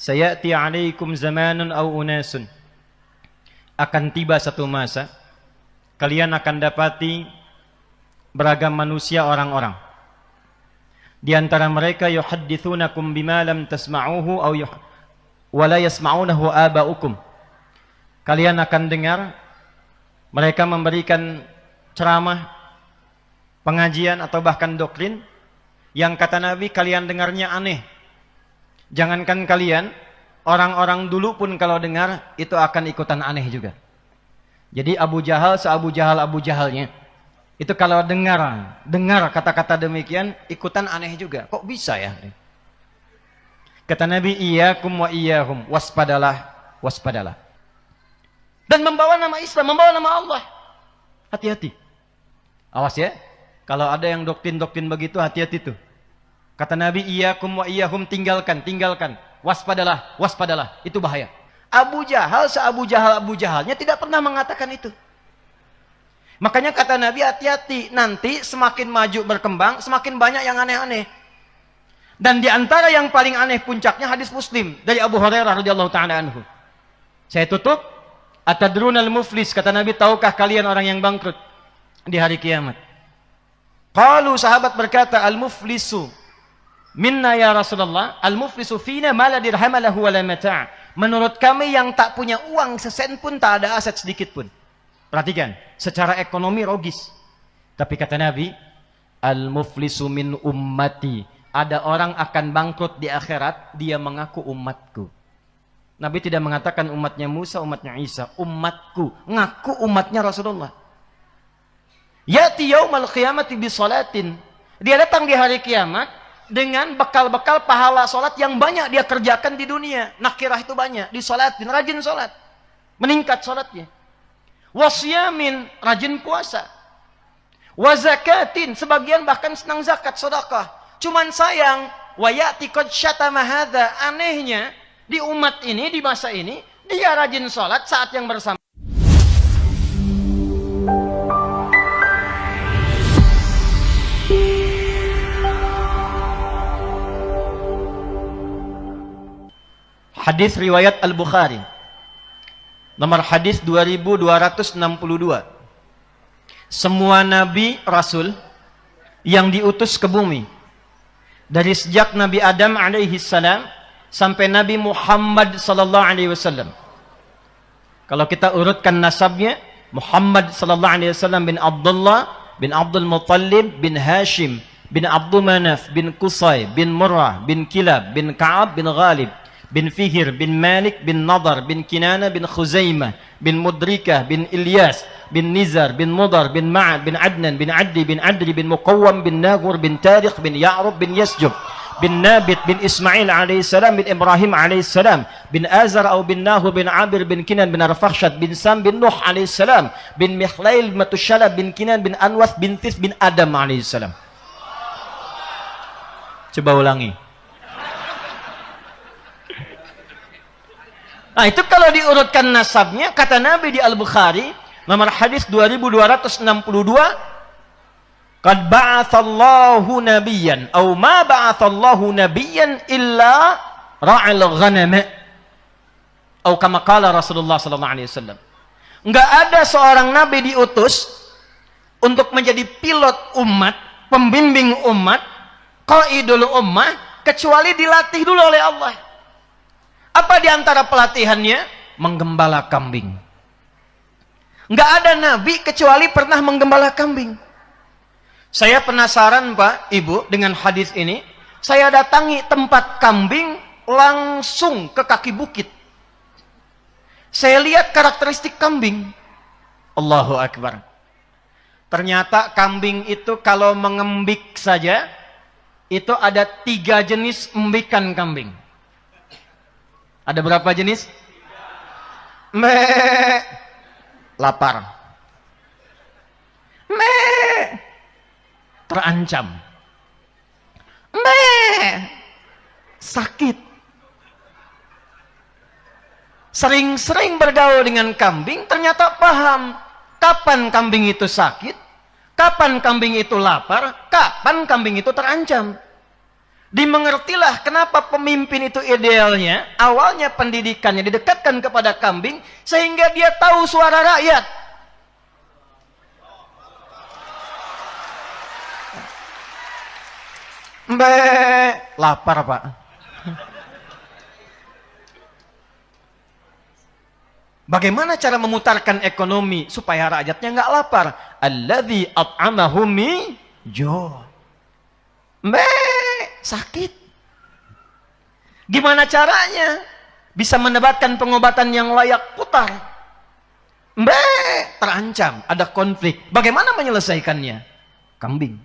sayati 'alaikum zamanun aw unasun, akan tiba satu masa kalian akan dapati beragam manusia orang-orang. Di antara mereka yuhadditsunakum bima lam tasma'uhu aw wa la yasma'unahu aba'ukum. Kalian akan dengar mereka memberikan ceramah, pengajian atau bahkan doktrin yang kata Nabi kalian dengarnya aneh. Jangankan kalian, orang-orang dulu pun kalau dengar itu akan ikutan aneh juga. Jadi Abu Jahal Abu Jahalnya itu kalau dengar kata-kata demikian ikutan aneh juga. Kok bisa ya? Kata Nabi, iyyakum wa iyyahum, waspadalah, waspadalah. Dan membawa nama Islam, membawa nama Allah. Hati-hati. Awas ya. Kalau ada yang doktrin-doktrin begitu, hati-hati tuh. Kata Nabi, iyyakum wa iyyahum, tinggalkan. Waspadalah, waspadalah. Itu bahaya. Abu Jahal Abu Jahalnya tidak pernah mengatakan itu. Makanya kata Nabi, hati-hati, nanti semakin maju berkembang, semakin banyak yang aneh-aneh. Dan di antara yang paling aneh puncaknya hadis Muslim dari Abu Hurairah radhiyallahu taala anhu. Saya tutup, atadrunal muflis, kata Nabi, tahukah kalian orang yang bangkrut di hari kiamat? Qalu, sahabat berkata, al-muflisu minna ya Rasulullah, al-muflisu fina ma la dirham lahu wa la mata'. Menurut kami yang tak punya uang sesen pun, tak ada aset sedikit pun. Perhatikan, secara ekonomi rogis. Tapi kata Nabi, al-muflisu min ummati. Ada orang akan bangkrut di akhirat, dia mengaku umatku. Nabi tidak mengatakan umatnya Musa, umatnya Isa. Umatku, ngaku umatnya Rasulullah. Ya'ti yaumal qiyamati bi salatin. Dia datang di hari kiamat dengan bekal-bekal pahala salat yang banyak dia kerjakan di dunia. Nakirah itu banyak, disolatin, rajin salat. Meningkat salatnya. Wasyamin, rajin puasa. Wazakatin, sebagian bahkan senang zakat, sedekah. Cuman sayang, wayati qad syatama hadza, anehnya di umat ini, di masa ini, dia rajin salat saat yang bersama. Hadis riwayat Al-Bukhari. Nomor hadis 2262. Semua nabi rasul yang diutus ke bumi, dari sejak Nabi Adam alaihi salam sampai Nabi Muhammad sallallahu alaihi wasallam. Kalau kita urutkan nasabnya, Muhammad sallallahu alaihi wasallam bin Abdullah bin Abdul Muttalib bin Hashim bin Abdul Manaf bin Qusay bin Murrah bin Kilab bin Ka'ab bin Ghalib bin Fihir bin Malik bin Nadar bin Kinana bin Khuzaimah bin Mudrikah bin Ilyas bin Nizar bin Mudar bin Ma'ad bin Adnan bin Addi bin Adri bin Muqawwam bin Nagur bin Tariq bin Ya'rub bin Yasjub bin Nabit bin Ismail alaihissalam bin Ibrahim alaihissalam bin Azar atau bin Nahur bin Abir bin Kinan bin Arfakhshad bin Sam bin Nuh alaihissalam bin Mikhlail bin Matushalab bin Kinan bin Anwas bin Tis bin Adam alaihissalam. Coba ulangi. Nah, itu kalau diurutkan nasabnya, kata Nabi di Al-Bukhari, nomor hadis 2262, qad ba'atsallahu nabiyyan aw ma ba'atsallahu nabiyyan illa ra'al ghanama. Atau kama qala Rasulullah sallallahu alaihi wasallam. Enggak ada seorang nabi diutus untuk menjadi pilot umat, pembimbing umat, qaidul ummah, kecuali dilatih dulu oleh Allah. Apa di antara pelatihannya? Menggembala kambing. Enggak ada nabi kecuali pernah menggembala kambing. Saya penasaran Pak, Ibu, dengan hadis ini. Saya datangi tempat kambing langsung ke kaki bukit. Saya lihat karakteristik kambing. Allahu Akbar. Ternyata kambing itu kalau mengembik saja, itu ada 3 jenis embikan kambing. Ada berapa jenis? Me, lapar. Me, terancam. Me, sakit. Sering-sering bergaul dengan kambing, ternyata paham kapan kambing itu sakit, kapan kambing itu lapar, kapan kambing itu terancam. Dimengertilah kenapa pemimpin itu idealnya, awalnya pendidikannya didekatkan kepada kambing, sehingga dia tahu suara rakyat. Lapar Pak. Bagaimana cara memutarkan ekonomi supaya rakyatnya nggak lapar? Alladzi at'amahum min ju'. Sakit. Gimana caranya bisa mendapatkan pengobatan yang layak putar? Terancam, ada konflik. Bagaimana menyelesaikannya? Kambing.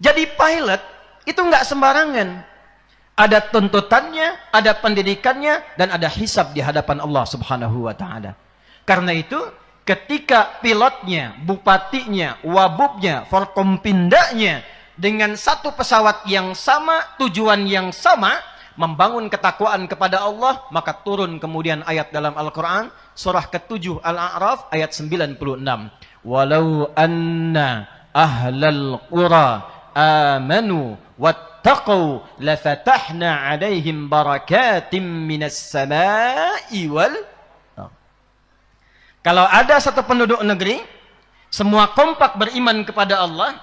Jadi pilot itu nggak sembarangan. Ada tuntutannya, ada pendidikannya, dan ada hisab di hadapan Allah Subhanahu wa Ta'ala. Karena itu, ketika pilotnya, bupatinya, wabubnya, forkompindanya dengan satu pesawat yang sama, tujuan yang sama, membangun ketakwaan kepada Allah, maka turun kemudian ayat dalam Al-Quran, surah ke-7 Al-A'raf, ayat 96. Walau anna ahlal qura amanu wattaqau lafatahna alaihim barakatim minas sama'i wal. Kalau ada satu penduduk negeri semua kompak beriman kepada Allah,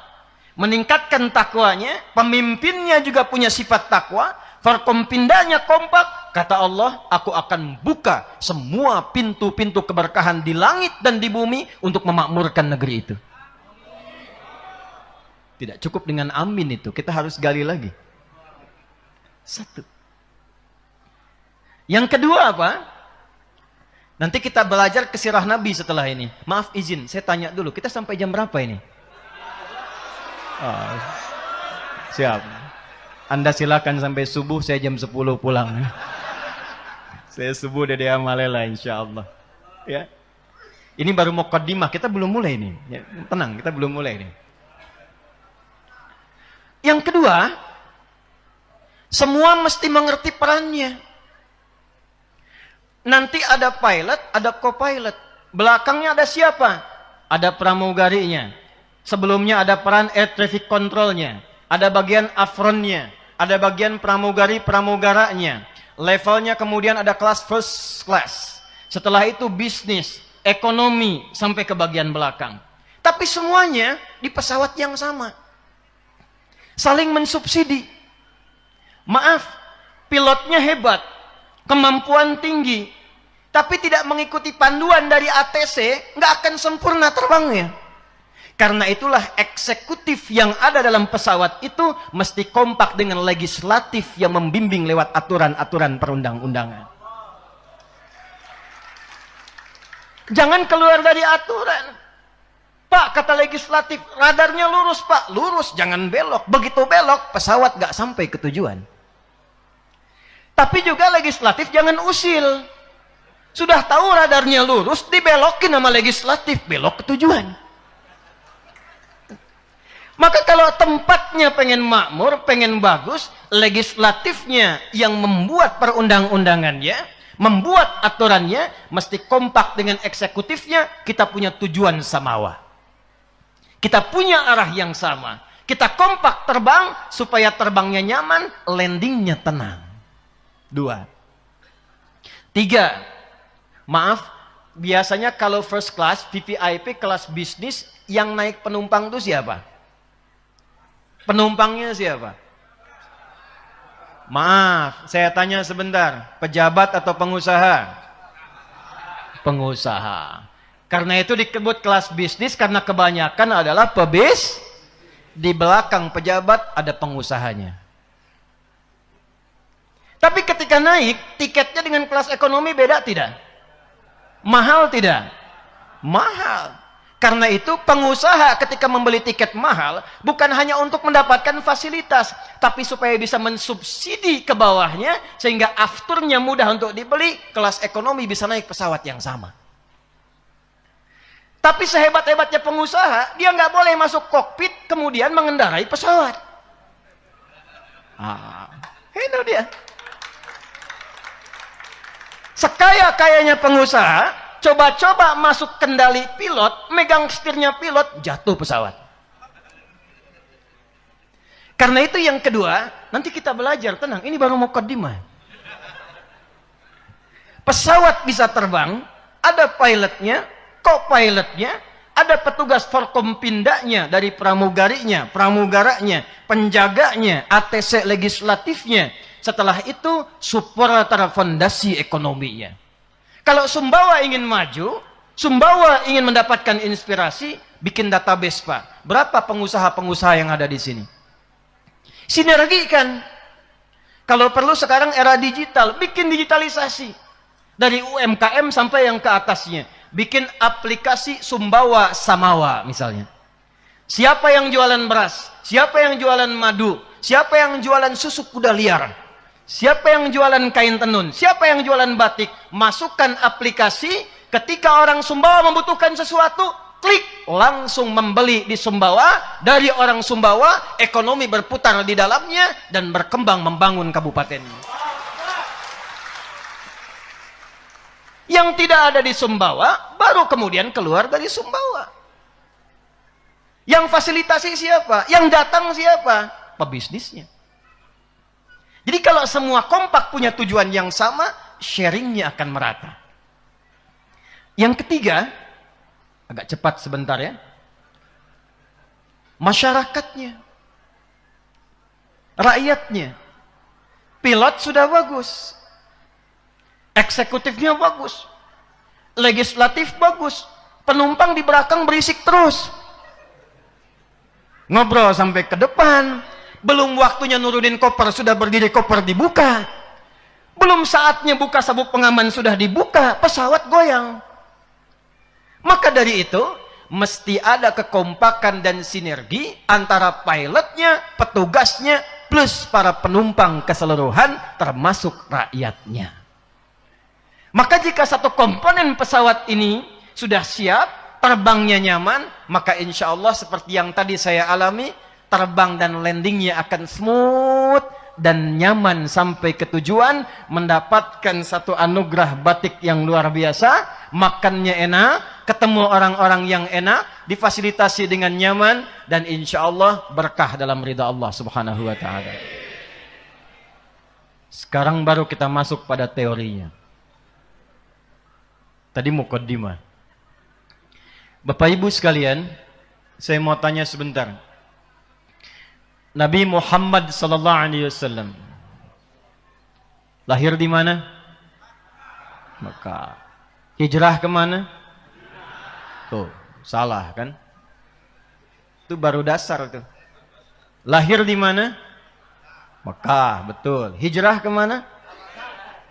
meningkatkan takwanya, pemimpinnya juga punya sifat takwa, forkompindanya kompak, kata Allah, aku akan buka semua pintu-pintu keberkahan di langit dan di bumi untuk memakmurkan negeri itu. Tidak cukup dengan amin itu, kita harus gali lagi. Satu. Yang kedua apa? Nanti kita belajar ke sirah Nabi setelah ini. Maaf izin, saya tanya dulu, kita sampai jam berapa ini? Oh, siap. Anda silakan sampai subuh, saya jam 10 pulang. Saya subuh dari Amalela insya Allah. Ya. Ini baru muqaddimah, kita belum mulai ini. Ya, tenang, kita belum mulai ini. Yang kedua, semua mesti mengerti perannya. Nanti ada pilot, ada co-pilot. Belakangnya ada siapa? Ada pramugarinya. Sebelumnya ada peran air traffic controlnya. Ada bagian afronnya. Ada bagian pramugari-pramugaranya. Levelnya kemudian ada kelas first class. Setelah itu bisnis, ekonomi, sampai ke bagian belakang. Tapi semuanya di pesawat yang sama. Saling mensubsidi. Maaf, pilotnya hebat, kemampuan tinggi, tapi tidak mengikuti panduan dari ATC, nggak akan sempurna terbangnya. Karena itulah eksekutif yang ada dalam pesawat itu mesti kompak dengan legislatif yang membimbing lewat aturan-aturan perundang-undangan. Jangan keluar dari aturan. Pak, kata legislatif, radarnya lurus Pak. Lurus, jangan belok. Begitu belok, pesawat gak sampai ke tujuan. Tapi juga legislatif jangan usil. Sudah tahu radarnya lurus, dibelokin sama legislatif. Belok ke tujuan. Maka kalau tempatnya pengen makmur, pengen bagus, legislatifnya yang membuat perundang-undangannya, membuat aturannya, mesti kompak dengan eksekutifnya, kita punya tujuan samawa. Kita punya arah yang sama. Kita kompak terbang supaya terbangnya nyaman, landingnya tenang. 2. 3. Maaf, biasanya kalau first class, VVIP, kelas bisnis, yang naik penumpang itu siapa? Penumpangnya siapa? Maaf, saya tanya sebentar. Pejabat atau pengusaha? Pengusaha. Karena itu disebut kelas bisnis karena kebanyakan adalah pebis. Di belakang pejabat ada pengusahanya. Tapi ketika naik, tiketnya dengan kelas ekonomi beda tidak? Mahal tidak? Mahal. Karena itu pengusaha ketika membeli tiket mahal bukan hanya untuk mendapatkan fasilitas, tapi supaya bisa mensubsidi ke bawahnya sehingga afturnya mudah untuk dibeli, kelas ekonomi bisa naik pesawat yang sama. Tapi sehebat-hebatnya pengusaha, dia nggak boleh masuk kokpit kemudian mengendarai pesawat. Itu dia. Sekaya-kayanya pengusaha, coba-coba masuk kendali pilot, megang setirnya pilot, jatuh pesawat. Karena itu yang kedua, nanti kita belajar, tenang, ini baru mukaddimah. Pesawat bisa terbang, ada pilotnya, co-pilotnya, ada petugas forkompindanya dari pramugarinya, pramugaranya, penjaganya, ATC legislatifnya. Setelah itu, supporter fondasi ekonominya. Kalau Sumbawa ingin maju, Sumbawa ingin mendapatkan inspirasi, bikin database, Pak. Berapa pengusaha-pengusaha yang ada di sini? Sinergikan. Kalau perlu sekarang era digital, bikin digitalisasi. Dari UMKM sampai yang ke atasnya. Bikin aplikasi Sumbawa Samawa misalnya. Siapa yang jualan beras? Siapa yang jualan madu? Siapa yang jualan susu kuda liar? Siapa yang jualan kain tenun? Siapa yang jualan batik? Masukkan aplikasi, ketika orang Sumbawa membutuhkan sesuatu, klik, langsung membeli di Sumbawa. Dari orang Sumbawa, ekonomi berputar di dalamnya dan berkembang membangun kabupaten. Yang tidak ada di Sumbawa, baru kemudian keluar dari Sumbawa. Yang fasilitasi siapa? Yang datang siapa? Pebisnisnya. Jadi kalau semua kompak punya tujuan yang sama, sharingnya akan merata. Yang ketiga, agak cepat sebentar ya. Masyarakatnya. Rakyatnya. Pilot sudah bagus. Eksekutifnya bagus. Legislatif bagus. Penumpang di belakang berisik terus. Ngobrol sampai ke depan. Belum waktunya nurunin koper, sudah berdiri koper dibuka. Belum saatnya buka sabuk pengaman, sudah dibuka, pesawat goyang. Maka dari itu, mesti ada kekompakan dan sinergi antara pilotnya, petugasnya, plus para penumpang keseluruhan, termasuk rakyatnya. Maka jika satu komponen pesawat ini sudah siap, terbangnya nyaman, maka insya Allah seperti yang tadi saya alami, terbang dan landingnya akan smooth dan nyaman sampai ke tujuan, mendapatkan satu anugerah batik yang luar biasa, makannya enak, ketemu orang-orang yang enak, difasilitasi dengan nyaman, dan insya Allah berkah dalam ridha Allah subhanahu wa ta'ala. Sekarang baru kita masuk pada teorinya. Tadi mukaddimah. Bapak Ibu sekalian, saya mau tanya sebentar. Nabi Muhammad sallallahu alaihi wasallam lahir di mana? Mekah. Hijrah ke mana? Tuh, salah kan? Itu baru dasar tuh. Lahir di mana? Mekah, betul. Hijrah ke mana?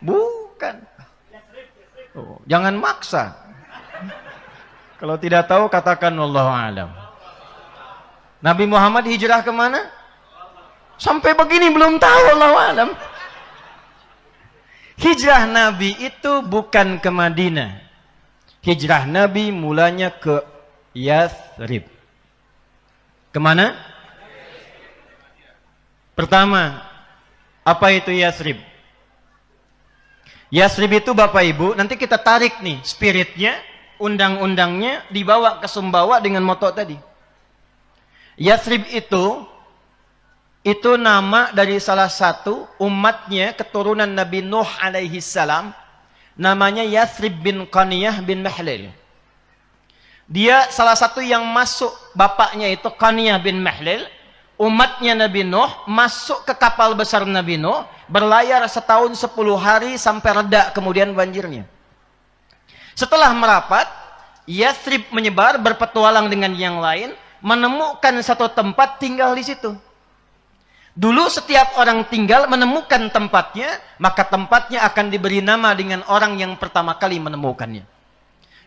Bukan. Oh, jangan maksa. Kalau tidak tahu katakan wallahu a'lam. Nabi Muhammad hijrah ke mana? Sampai begini belum tahu, wallahu a'lam. Hijrah Nabi itu bukan ke Madinah. Hijrah Nabi mulanya ke Yathrib. Kemana? Pertama, apa itu Yathrib? Yathrib itu Bapak Ibu, nanti kita tarik nih spiritnya, undang-undangnya dibawa ke Sumbawa dengan moto tadi. Yathrib itu nama dari salah satu umatnya keturunan Nabi Nuh alaihi salam, namanya Yathrib bin Qaniyah bin Mahlil. Dia salah satu yang masuk, bapaknya itu Qaniyah bin Mahlil, umatnya Nabi Nuh masuk ke kapal besar Nabi Nuh, berlayar setahun 10 hari sampai reda kemudian banjirnya. Setelah merapat, Yathrib menyebar berpetualang dengan yang lain, menemukan satu tempat tinggal di situ. Dulu setiap orang tinggal menemukan tempatnya, maka tempatnya akan diberi nama dengan orang yang pertama kali menemukannya.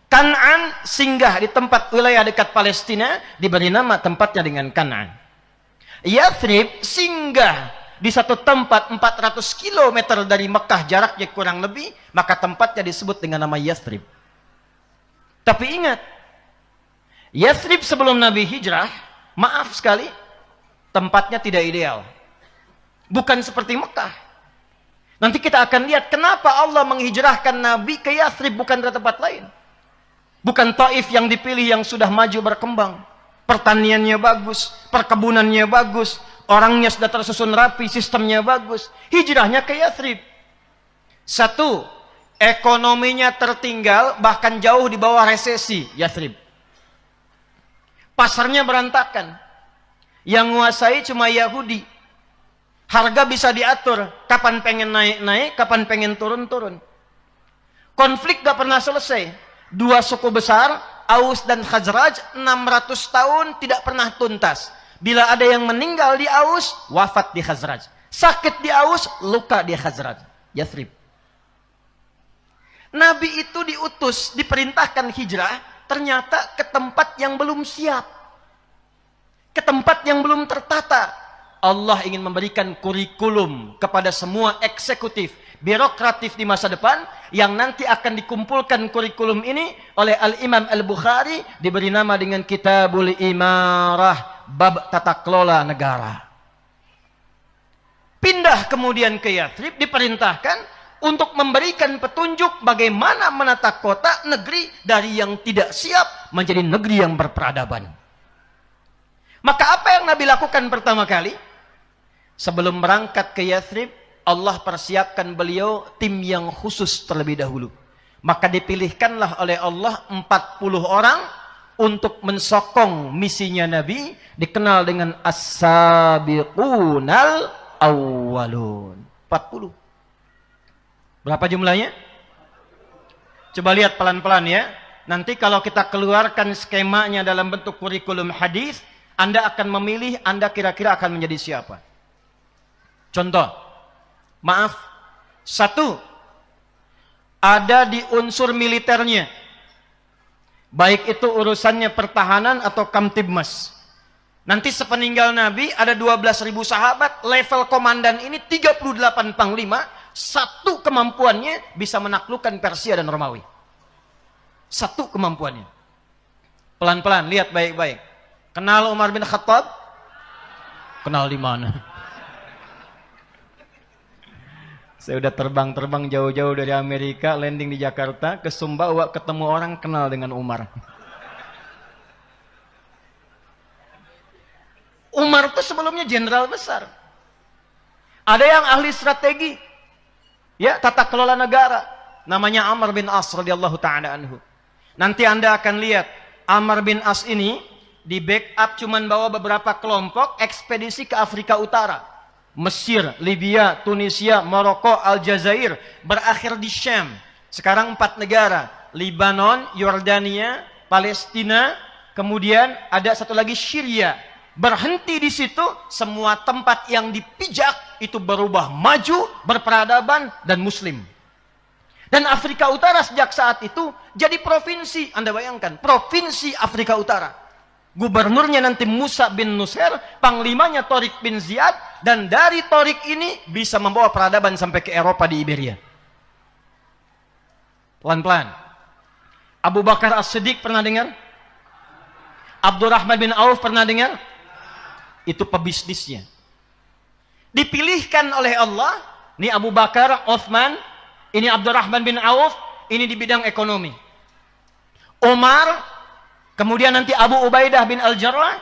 Kan'an singgah di tempat wilayah dekat Palestina, diberi nama tempatnya dengan Kan'an. Yathrib singgah di satu tempat 400 km dari Mekah, jaraknya kurang lebih, maka tempatnya disebut dengan nama Yathrib. Tapi ingat, Yathrib sebelum Nabi hijrah, maaf sekali, tempatnya tidak ideal. Bukan seperti Mekah. Nanti kita akan lihat kenapa Allah menghijrahkan Nabi ke Yathrib bukan ke tempat lain. Bukan Taif yang dipilih yang sudah maju berkembang. Pertaniannya bagus, perkebunannya bagus, orangnya sudah tersusun rapi, sistemnya bagus. Hijrahnya ke Yathrib. Satu, ekonominya tertinggal, bahkan jauh di bawah resesi Yathrib. Pasarnya berantakan. Yang menguasai cuma Yahudi. Harga bisa diatur, kapan pengen naik-naik, kapan pengen turun-turun. Konflik gak pernah selesai. Dua suku besar, Aus dan Khazraj, 600 tahun tidak pernah tuntas. Bila ada yang meninggal di Aus, wafat di Khazraj. Sakit di Aus, luka di Khazraj. Yathrib. Nabi itu diutus, diperintahkan hijrah, ternyata ke tempat yang belum siap. Ke tempat yang belum tertata. Allah ingin memberikan kurikulum kepada semua eksekutif, birokratif di masa depan, yang nanti akan dikumpulkan kurikulum ini oleh Al-Imam Al-Bukhari, diberi nama dengan Kitabul Imarah, bab tata kelola negara. Pindah kemudian ke Yathrib, diperintahkan untuk memberikan petunjuk bagaimana menata kota negeri dari yang tidak siap menjadi negeri yang berperadaban. Maka apa yang Nabi lakukan pertama kali? Sebelum berangkat ke Yathrib, Allah persiapkan beliau tim yang khusus terlebih dahulu. Maka dipilihkanlah oleh Allah 40 orang untuk mensokong misinya Nabi, dikenal dengan As-Sabiqunal Awwalun. 40. Berapa jumlahnya? Coba lihat pelan-pelan ya. Nanti kalau kita keluarkan skemanya dalam bentuk kurikulum hadis, Anda akan memilih Anda kira-kira akan menjadi siapa. Contoh, maaf, satu, ada di unsur militernya, baik itu urusannya pertahanan atau Kamtibmas. Nanti sepeninggal Nabi ada 12.000 sahabat, level komandan ini 38 panglima, satu kemampuannya bisa menaklukkan Persia dan Romawi. Satu kemampuannya. Pelan-pelan, lihat baik-baik. Kenal Umar bin Khattab? Kenal di mana? Saya udah terbang-terbang jauh-jauh dari Amerika, landing di Jakarta, ke Sumbawa, ketemu orang kenal dengan Umar. Umar itu sebelumnya jenderal besar. Ada yang ahli strategi, ya, tata kelola negara, namanya Amr bin As radhiyallahu taala anhu. Nanti Anda akan lihat Amr bin As ini di backup cuman bawa beberapa kelompok ekspedisi ke Afrika Utara. Mesir, Libya, Tunisia, Maroko, Aljazair, berakhir di Syam. Sekarang 4 negara, Libanon, Yordania, Palestina, kemudian ada satu lagi Syria. Berhenti di situ, semua tempat yang dipijak itu berubah maju, berperadaban dan muslim. Dan Afrika Utara sejak saat itu jadi provinsi. Anda bayangkan, provinsi Afrika Utara. Gubernurnya nanti Musa bin Nusair, panglimanya Tariq bin Ziyad, dan dari Tariq ini bisa membawa peradaban sampai ke Eropa di Iberia. Pelan-pelan. Abu Bakar As-Siddiq pernah dengar? Abdurrahman bin Auf pernah dengar? Itu pebisnisnya. Dipilihkan oleh Allah, ini Abu Bakar, Uthman, ini Abdurrahman bin Auf, ini di bidang ekonomi. Umar, kemudian nanti Abu Ubaidah bin Al-Jarrah,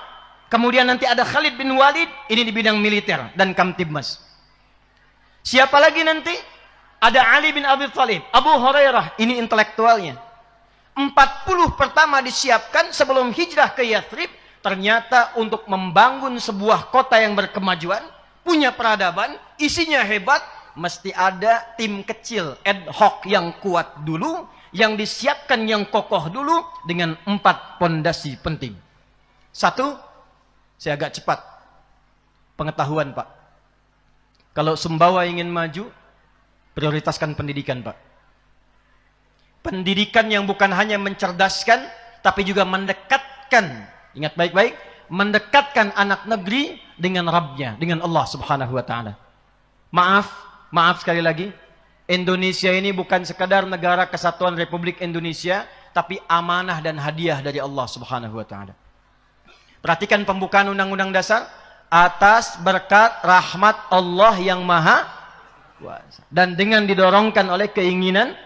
kemudian nanti ada Khalid bin Walid, ini di bidang militer dan Kamtibmas. Siapa lagi nanti? Ada Ali bin Abi Thalib, Abu Hurairah, ini intelektualnya. 40 pertama disiapkan sebelum hijrah ke Yathrib, ternyata untuk membangun sebuah kota yang berkemajuan, punya peradaban, isinya hebat, mesti ada tim kecil, ad hoc yang kuat dulu, yang disiapkan yang kokoh dulu dengan 4 pondasi penting. 1, saya agak cepat. Pengetahuan, Pak. Kalau Sumbawa ingin maju, prioritaskan pendidikan, Pak. Pendidikan yang bukan hanya mencerdaskan, tapi juga mendekatkan, ingat baik-baik, mendekatkan anak negeri dengan Rabbnya, dengan Allah subhanahu wa ta'ala. Maaf sekali lagi, Indonesia ini bukan sekadar negara kesatuan Republik Indonesia, tapi amanah dan hadiah dari Allah subhanahu wa ta'ala. Perhatikan pembukaan Undang-Undang Dasar, atas berkat rahmat Allah yang maha kuasa. Dan dengan didorongkan oleh keinginan,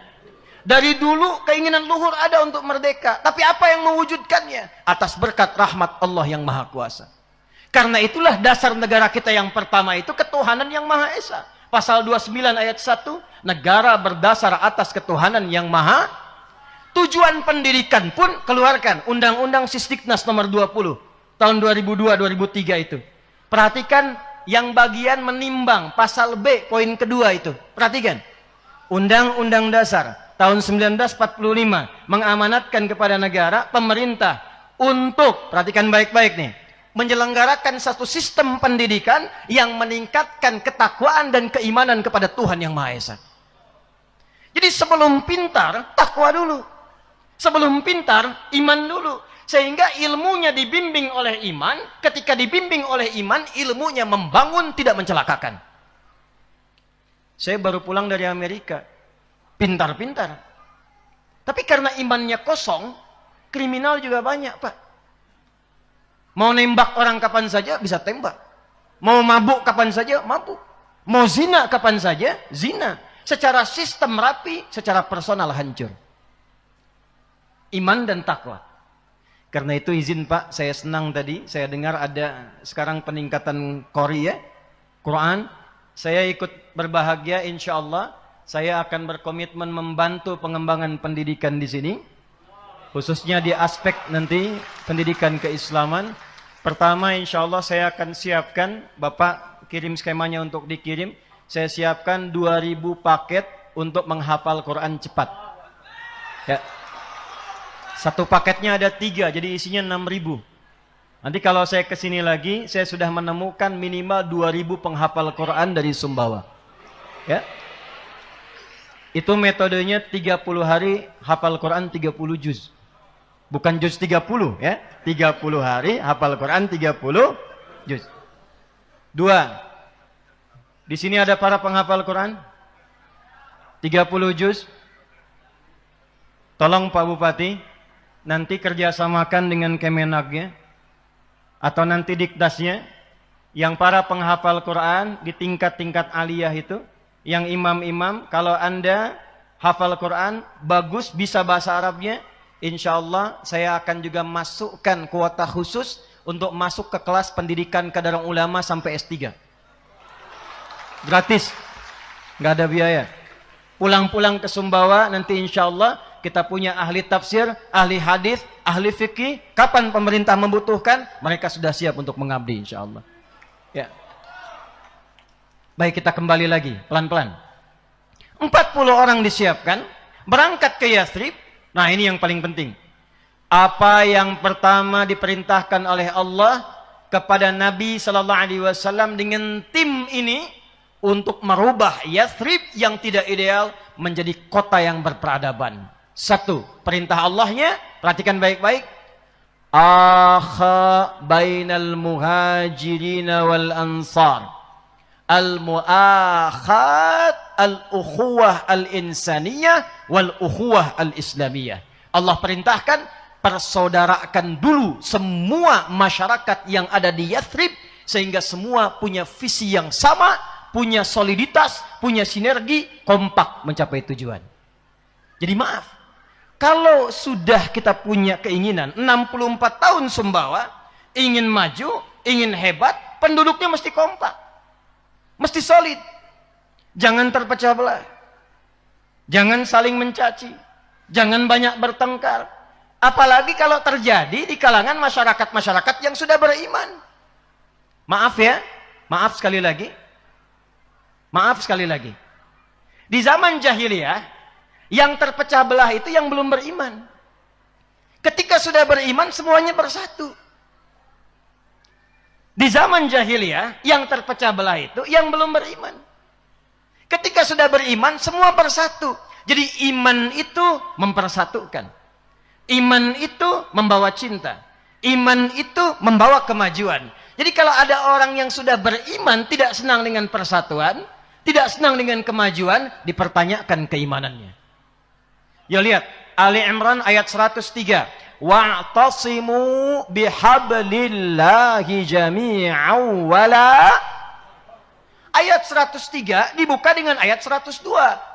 dari dulu keinginan luhur ada untuk merdeka. Tapi apa yang mewujudkannya? Atas berkat rahmat Allah yang maha kuasa. Karena itulah dasar negara kita yang pertama itu ketuhanan yang Maha Esa. Pasal 29 ayat 1, negara berdasar atas ketuhanan yang maha. Tujuan pendidikan pun keluarkan Undang-Undang Sisdiknas nomor 20 tahun 2002-2003 itu. Perhatikan yang bagian menimbang pasal B poin kedua itu. Perhatikan. Undang-Undang Dasar tahun 1945 mengamanatkan kepada negara, pemerintah untuk, perhatikan baik-baik nih, menyelenggarakan satu sistem pendidikan yang meningkatkan ketakwaan dan keimanan kepada Tuhan yang Maha Esa. Jadi sebelum pintar, takwa dulu. Sebelum pintar, iman dulu. Sehingga ilmunya dibimbing oleh iman. Ketika dibimbing oleh iman, ilmunya membangun, tidak mencelakakan. Saya baru pulang dari Amerika. Pintar-pintar. Tapi karena imannya kosong, kriminal juga banyak, Pak. Mau nembak orang kapan saja bisa tembak. Mau mabuk kapan saja mabuk. Mau zina kapan saja zina. Secara sistem rapi, secara personal hancur. Iman dan takwa. Karena itu izin Pak, saya senang tadi, saya dengar ada sekarang peningkatan Korea, Quran. Saya ikut berbahagia, insya Allah. Saya akan berkomitmen membantu pengembangan pendidikan di sini. Khususnya di aspek nanti pendidikan keislaman. Pertama insya Allah saya akan siapkan, Bapak kirim skemanya untuk dikirim. Saya siapkan 2000 paket untuk menghafal Quran cepat. Ya. Satu paketnya ada 3, jadi isinya 6000. Nanti kalau saya kesini lagi, saya sudah menemukan minimal 2000 penghafal Quran dari Sumbawa. Ya. Itu metodenya 30 hari hafal Quran 30 juz. Bukan juz 30 ya. 30 hari hafal Quran 30 juz. 2. Di sini ada para penghafal Quran 30 juz. Tolong Pak Bupati nanti kerjasamakan dengan Kemenagnya atau nanti Dikdasnya yang para penghafal Quran di tingkat-tingkat aliyah itu, yang imam-imam, kalau Anda hafal Quran bagus, bisa bahasa Arabnya, insya Allah saya akan juga masukkan kuota khusus untuk masuk ke kelas pendidikan kadarul ulama sampai S3. Gratis, nggak ada biaya. Pulang-pulang ke Sumbawa nanti insya Allah kita punya ahli tafsir, ahli hadis, ahli fikih. Kapan pemerintah membutuhkan, mereka sudah siap untuk mengabdi insya Allah. Ya. Baik, kita kembali lagi pelan-pelan. 40 orang disiapkan, berangkat ke Yathrib. Nah ini yang paling penting. Apa yang pertama diperintahkan oleh Allah kepada Nabi Sallallahu Alaihi Wasallam dengan tim ini untuk merubah Yathrib yang tidak ideal menjadi kota yang berperadaban. 1. Perintah Allahnya, perhatikan baik-baik. Akha bainal muhajirin wal ansar. Al-mu'akhat al-ukhuwah al-insaniyah wal-ukhuwah al-islamiyah. Allah perintahkan persaudarakan dulu semua masyarakat yang ada di Yathrib sehingga semua punya visi yang sama, punya soliditas, punya sinergi, kompak mencapai tujuan. Jadi maaf, kalau sudah kita punya keinginan 64 tahun Sumbawa ingin maju, ingin hebat, penduduknya mesti kompak. Mesti solid. Jangan terpecah belah. Jangan saling mencaci. Jangan banyak bertengkar. Apalagi kalau terjadi di kalangan masyarakat-masyarakat yang sudah beriman. Maaf ya. Maaf sekali lagi. Maaf sekali lagi. Di zaman jahiliyah, yang terpecah belah itu yang belum beriman. Ketika sudah beriman, semuanya bersatu. Di zaman jahiliyah, yang terpecah belah itu yang belum beriman. Ketika sudah beriman, semua bersatu. Jadi iman itu mempersatukan. Iman itu membawa cinta. Iman itu membawa kemajuan. Jadi kalau ada orang yang sudah beriman, tidak senang dengan persatuan, tidak senang dengan kemajuan, dipertanyakan keimanannya. Ya lihat, Ali Imran ayat 103. Wa'tasimu bihablillahi jami'an wala. Ayat 103 dibuka dengan ayat 102.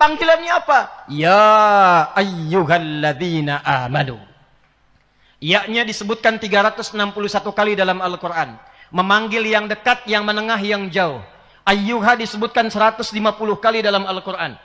Panggilannya apa? Ya ayyuhalladzina amanu. Ya-nya disebutkan 361 kali dalam Al-Quran. Memanggil yang dekat, yang menengah, yang jauh. Ayyuha disebutkan 150 kali dalam Al-Quran.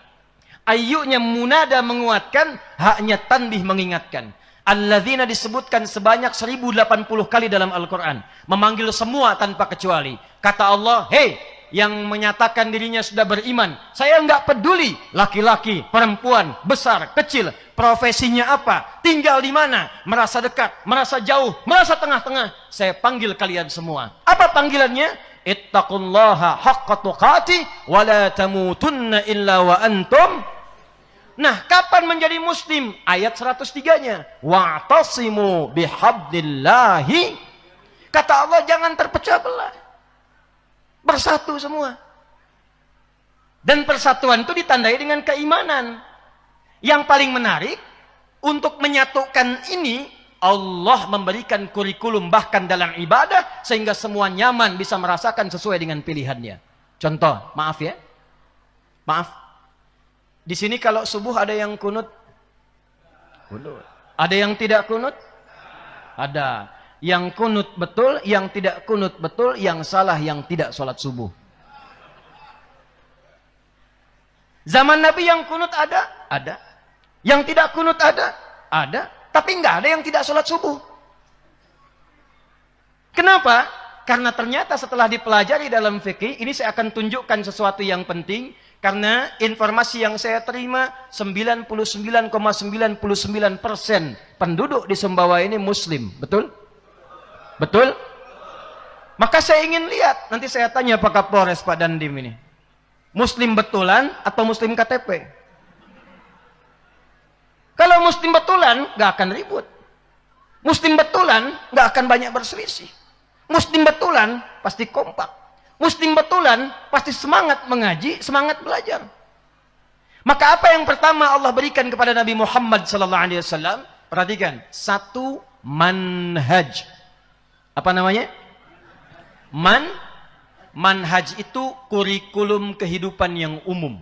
Ayyunya munada menguatkan, haknya tanbih mengingatkan. Alladzina disebutkan sebanyak 1080 kali dalam Al-Quran. Memanggil semua tanpa kecuali. Kata Allah, hei, yang menyatakan dirinya sudah beriman. Saya enggak peduli. Laki-laki, perempuan, besar, kecil. Profesinya apa? Tinggal di mana? Merasa dekat, merasa jauh, merasa tengah-tengah. Saya panggil kalian semua. Apa panggilannya? Ittaqullaha haqqa tuqati wa la tamutunna illa wa antum. Nah, kapan menjadi muslim? Ayat 103-nya. Wa'tasimu bihablillahi. Kata Allah, jangan terpecah belah. Bersatu semua. Dan persatuan itu ditandai dengan keimanan. Yang paling menarik, untuk menyatukan ini, Allah memberikan kurikulum bahkan dalam ibadah, sehingga semua nyaman bisa merasakan sesuai dengan pilihannya. Contoh, maaf ya. Maaf. Di sini kalau subuh ada yang kunut? Kunut. Ada yang tidak kunut? Ada. Yang kunut betul, yang tidak kunut betul, yang salah yang tidak sholat subuh. Zaman Nabi yang kunut ada? Ada. Yang tidak kunut ada? Ada. Tapi nggak ada yang tidak sholat subuh. Kenapa? Karena ternyata setelah dipelajari dalam fikih, ini saya akan tunjukkan sesuatu yang penting. Karena informasi yang saya terima, 99,99% penduduk di Sumbawa ini Muslim. Betul? Betul? Maka saya ingin lihat, nanti saya tanya Pak Kapolres, Pak Dandim ini. Muslim betulan atau Muslim KTP? Kalau Muslim betulan, nggak akan ribut. Muslim betulan, nggak akan banyak berselisih. Muslim betulan, pasti kompak. Muslim betulan pasti semangat mengaji, semangat belajar. Maka apa yang pertama Allah berikan kepada Nabi Muhammad SAW? Perhatikan, satu manhaj. Apa namanya? Manhaj itu kurikulum kehidupan yang umum.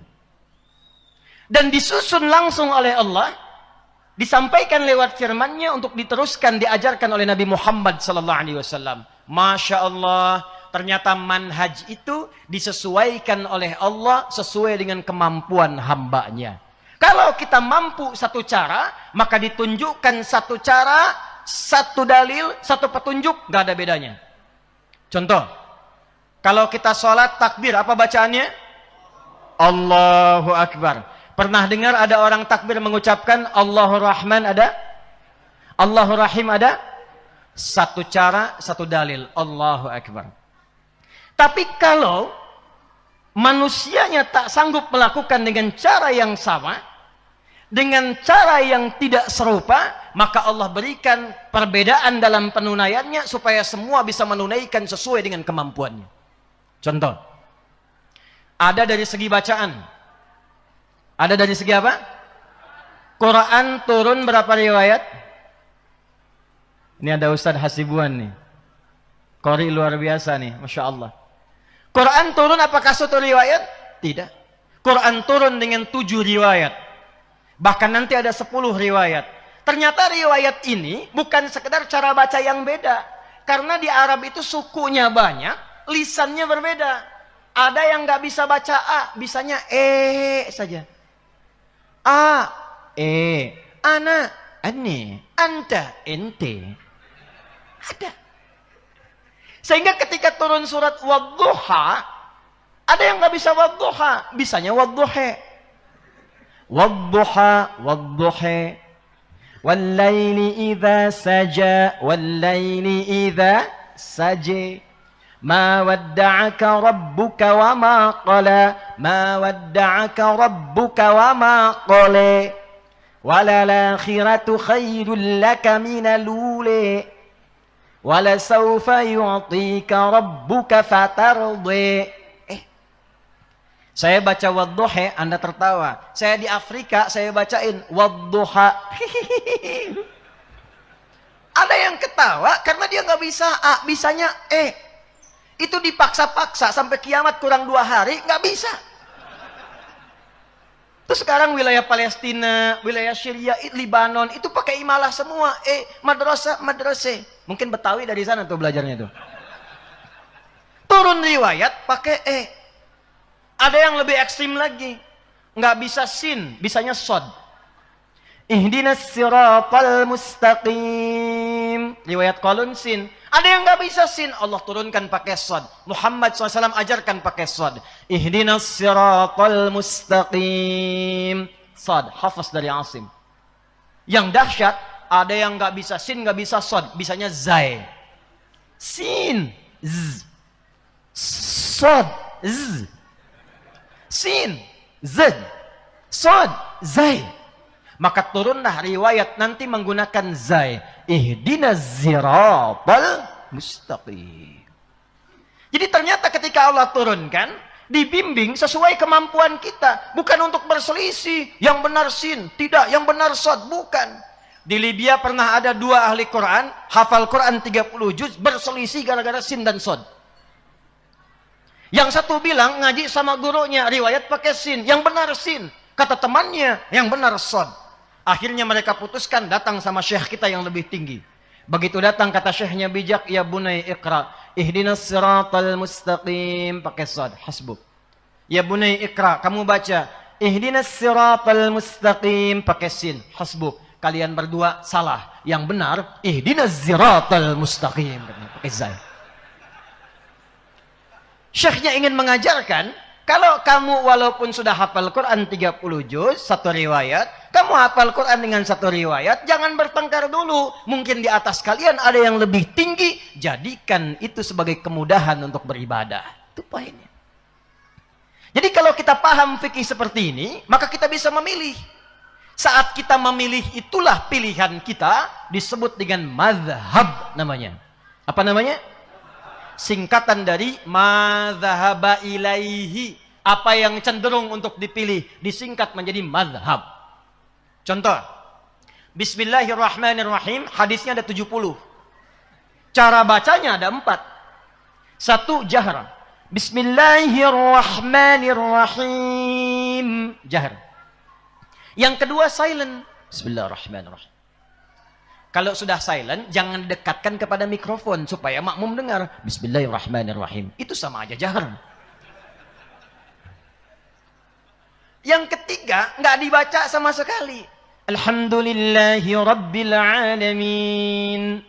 Dan disusun langsung oleh Allah, disampaikan lewat firman-Nya untuk diteruskan, diajarkan oleh Nabi Muhammad SAW. Masya Allah. Ternyata manhaj itu disesuaikan oleh Allah sesuai dengan kemampuan hambanya. Kalau kita mampu satu cara, maka ditunjukkan satu cara, satu dalil, satu petunjuk, gak ada bedanya. Contoh, kalau kita sholat takbir, apa bacaannya? Allahu Akbar. Pernah dengar ada orang takbir mengucapkan Allahu Rahman ada? Allahu Rahim ada? Satu cara, satu dalil. Allahu Akbar. Tapi kalau manusianya tak sanggup melakukan dengan cara yang sama, dengan cara yang tidak serupa, maka Allah berikan perbedaan dalam penunaiannya supaya semua bisa menunaikan sesuai dengan kemampuannya. Contoh, ada dari segi bacaan. Ada dari segi apa? Quran turun berapa riwayat? Ini ada Ustadz Hasibuan nih. Qori luar biasa nih, Masya Allah. Quran turun apakah satu riwayat? Tidak. Quran turun dengan 7 riwayat. Bahkan nanti ada 10 riwayat. Ternyata riwayat ini bukan sekedar cara baca yang beda. Karena di Arab itu sukunya banyak, lisannya berbeda. Ada yang nggak bisa baca A, bisanya saja. A, ana, ane, anta, ente. Ada. Sehingga ketika turun surat Wadduha, ada yang nggak bisa Wadduha, bisanya Wadduhe. Wadduha, Wadduhe. Wallaili idha saja, wallaili idha saja. Ma wadda'aka rabbuka wa ma qala, ma wadda'aka rabbuka wa ma qala. Walalakhiratu khairul laka minal ula. Wala sawfa yu'tika rabbuka fatardi. Saya baca wadduha, Anda tertawa. Saya di Afrika, saya bacain wadduha. Ada yang ketawa karena dia nggak bisa A, bisanya E. Itu dipaksa-paksa sampai kiamat kurang 2 hari, nggak bisa. Terus sekarang wilayah Palestina, wilayah Syria, Libanon, itu pakai imalah semua. Madrasah. Mungkin Betawi dari sana tuh belajarnya tuh. Turun riwayat pakai E. Ada yang lebih ekstrim lagi. Nggak bisa sin, bisanya sod. Ihdinas siratal mustaqim. Riwayat Qalun sin. Ada yang nggak bisa sin, Allah turunkan pakai sod. Muhammad SAW ajarkan pakai sod. Ihdinas siratal mustaqim. Sod, hafaz dari Asim. Yang dahsyat, ada yang nggak bisa sin, nggak bisa sod, bisanya zai. Sin, z. Sod, z. Sin, z. Sod, zai. Maka turunlah riwayat nanti menggunakan zai. Ihdinas siratal mustaqim. Jadi ternyata ketika Allah turunkan, dibimbing sesuai kemampuan kita. Bukan untuk berselisih. Yang benar sin, tidak. Yang benar sod, bukan. Di Libya pernah ada 2 ahli Quran, hafal Quran 30 juz, berselisih gara-gara sin dan sod. Yang satu bilang ngaji sama gurunya, riwayat pakai sin. Yang benar sin. Kata temannya, yang benar sod. Akhirnya mereka putuskan datang sama syekh kita yang lebih tinggi. Begitu datang kata syekhnya bijak, ya bunai iqra. Ihdinas siratal mustaqim. Pakai sod, hasbuk. Ya bunai iqra, kamu baca. Ihdinas siratal mustaqim. Pakai sin, hasbuk. Kalian berdua salah. Yang benar, ihdinas siratal mustaqim. Pakai zai. Syekhnya ingin mengajarkan, kalau kamu walaupun sudah hafal Quran 30 juz, 1 riwayat, kamu hafal Quran dengan 1 riwayat, jangan bertengkar dulu. Mungkin di atas kalian ada yang lebih tinggi, jadikan itu sebagai kemudahan untuk beribadah. Itu poinnya. Jadi kalau kita paham fikih seperti ini, maka kita bisa memilih. Saat kita memilih, itulah pilihan kita, disebut dengan mazhab namanya. Apa namanya? Singkatan dari madzhaba ilaihi. Apa yang cenderung untuk dipilih disingkat menjadi mazhab. Contoh, Bismillahirrahmanirrahim, hadisnya ada 70. Cara bacanya ada 4. 1, jahra. Bismillahirrahmanirrahim, jahr. Yang kedua, silent. Bismillahirrahmanirrahim. Kalau sudah silent, jangan dekatkan kepada mikrofon supaya makmum dengar. Bismillahirrahmanirrahim. Itu sama aja jahr. Yang ketiga, nggak dibaca sama sekali. Alhamdulillahi Rabbil Alamin.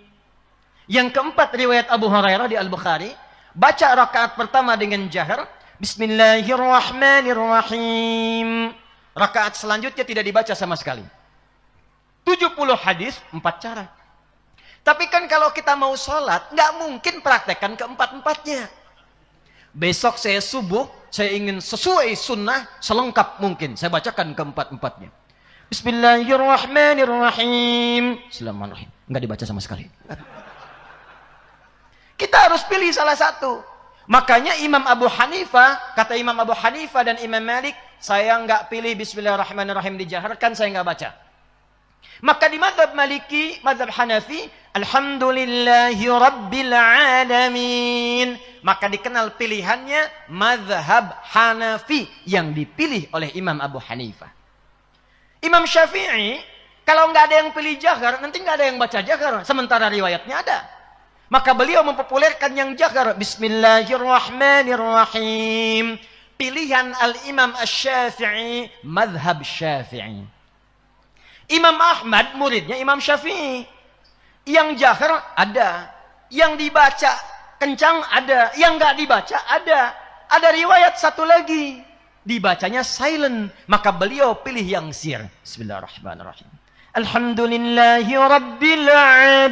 Yang keempat, riwayat Abu Hurairah di Al-Bukhari. Baca rakaat pertama dengan jahr. Bismillahirrahmanirrahim. Rakaat selanjutnya tidak dibaca sama sekali. 70 hadis, 4 cara. Tapi kan kalau kita mau sholat, nggak mungkin praktekkan keempat-empatnya. Besok saya subuh, saya ingin sesuai sunnah, selengkap mungkin. Saya bacakan keempat-empatnya. Bismillahirrahmanirrahim. Bismillahirrahmanirrahim. Nggak dibaca sama sekali. Kita harus pilih salah satu. Makanya Imam Abu Hanifah, kata Imam Abu Hanifah dan Imam Malik, saya nggak pilih Bismillahirrahmanirrahim dijaharkan, saya nggak baca. Maka di mazhab Maliki, mazhab Hanafi, Alhamdulillahi Rabbil Alamin. Maka dikenal pilihannya mazhab Hanafi yang dipilih oleh Imam Abu Hanifah. Imam Syafi'i, kalau nggak ada yang pilih jahar, nanti nggak ada yang baca jahar. Sementara riwayatnya ada. Maka beliau mempopulerkan yang jahar. Bismillahirrahmanirrahim. Pilihan Al-Imam Asy-Syafi'i, mazhab Syafi'i. Imam Ahmad muridnya Imam Syafi'i. Yang jahar ada, yang dibaca kencang ada, yang nggak dibaca ada. Ada riwayat satu lagi, dibacanya silent, maka beliau pilih yang sir. Bismillahirrahmanirrahim. Alhamdulillahi Rabbil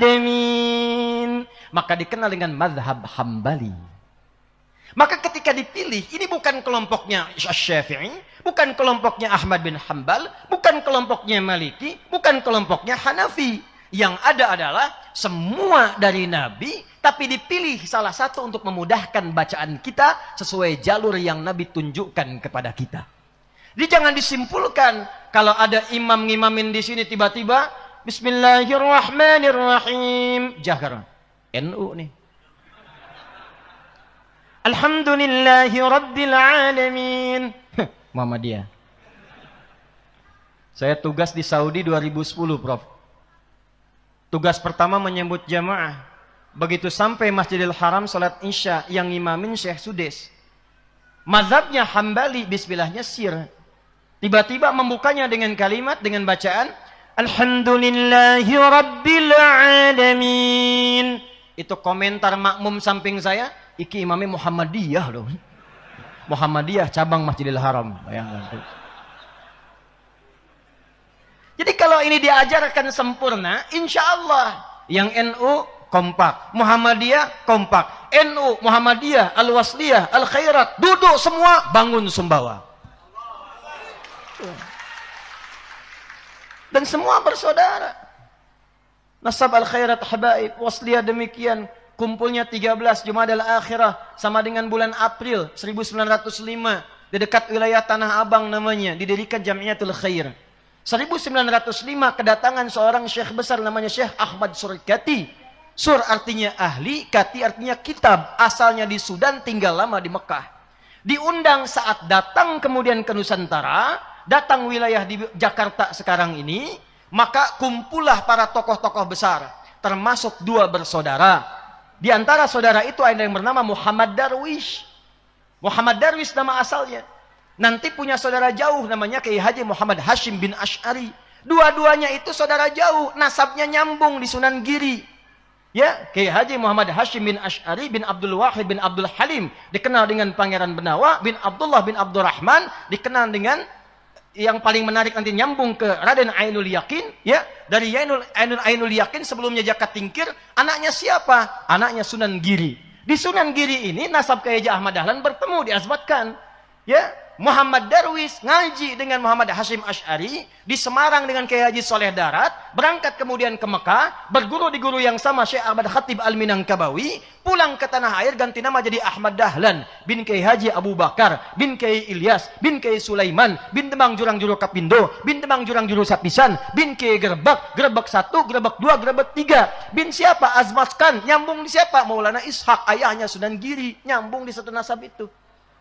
Alamin. Maka dikenal dengan mazhab Hambali. Maka ketika dipilih, ini bukan kelompoknya Syafi'i, bukan kelompoknya Ahmad bin Hanbal, bukan kelompoknya Maliki, bukan kelompoknya Hanafi. Yang ada adalah semua dari Nabi, tapi dipilih salah satu untuk memudahkan bacaan kita sesuai jalur yang Nabi tunjukkan kepada kita. Jadi jangan disimpulkan kalau ada imam ngimamin di sini tiba-tiba Bismillahirrahmanirrahim jahar. NU nih. Alhamdulillahi Rabbil Alamin. Muhammadiyah. Saya tugas di Saudi 2010, Prof. Tugas pertama menyambut jamaah. Begitu sampai Masjidil Haram salat Isya yang imamin Syekh Sudes. Mazhabnya Hambali, bismillahnya sir. Tiba-tiba membukanya dengan kalimat, dengan bacaan Alhamdulillahi Rabbil Alamin. Itu komentar makmum samping saya, iki imamnya Muhammadiyah loh. Muhammadiyah cabang Masjidil Haram. Bayangkan. Jadi kalau ini diajarkan sempurna, insya Allah yang NU kompak, Muhammadiyah kompak, NU, Muhammadiyah, Al-Wasliyah, Al-Khairat, duduk semua bangun Sumbawa. Dan semua bersaudara. Nasab Al-Khairat Habaib, Wasliyah demikian. Kumpulnya 13 Jumadal Akhirah sama dengan bulan April 1905 di dekat wilayah Tanah Abang namanya, didirikan Jamiatul Khair. 1905 kedatangan seorang syekh besar namanya Syekh Ahmad Surkati. Sur artinya ahli, kati artinya kitab. Asalnya di Sudan, tinggal lama di Mekah. Diundang saat datang kemudian ke Nusantara, datang wilayah di Jakarta sekarang ini, maka kumpullah para tokoh-tokoh besar, termasuk dua bersaudara. Di antara saudara itu ada yang bernama Muhammad Darwish. Muhammad Darwish nama asalnya. Nanti punya saudara jauh namanya Kiai Haji Muhammad Hashim bin Ash'ari. Dua-duanya itu saudara jauh, nasabnya nyambung di Sunan Giri. Ya, Kiai Haji Muhammad Hashim bin Ash'ari bin Abdul Wahid bin Abdul Halim, dikenal dengan Pangeran Benawa bin Abdullah bin Abdurrahman, dikenal dengan yang paling menarik nanti nyambung ke Raden Ainul Yakin, ya. Dari Ainul Yakin sebelumnya Jaka Tingkir, anaknya siapa? Anaknya Sunan Giri. Di Sunan Giri ini nasab Kiai Haji Ahmad Dahlan bertemu, diazbatkan. Ya, Muhammad Darwis ngaji dengan Muhammad Hashim Ash'ari di Semarang dengan Kiai Haji Soleh Darat, berangkat kemudian ke Mekah, berguru di guru yang sama Syekh Ahmad Khatib Al-Minangkabawi, pulang ke tanah air ganti nama jadi Ahmad Dahlan bin Kiai Haji Abu Bakar bin Kiai Ilyas bin Kiai Sulaiman bin Demang Jurang Juru Kapindo bin Demang Jurang Juru Sapisan bin Kiai Gerbak 1, Gerbak 2, Gerbak 3 bin siapa? Azmaskan, nyambung di siapa? Maulana Ishak, ayahnya Sunan Giri, nyambung di satu nasab itu.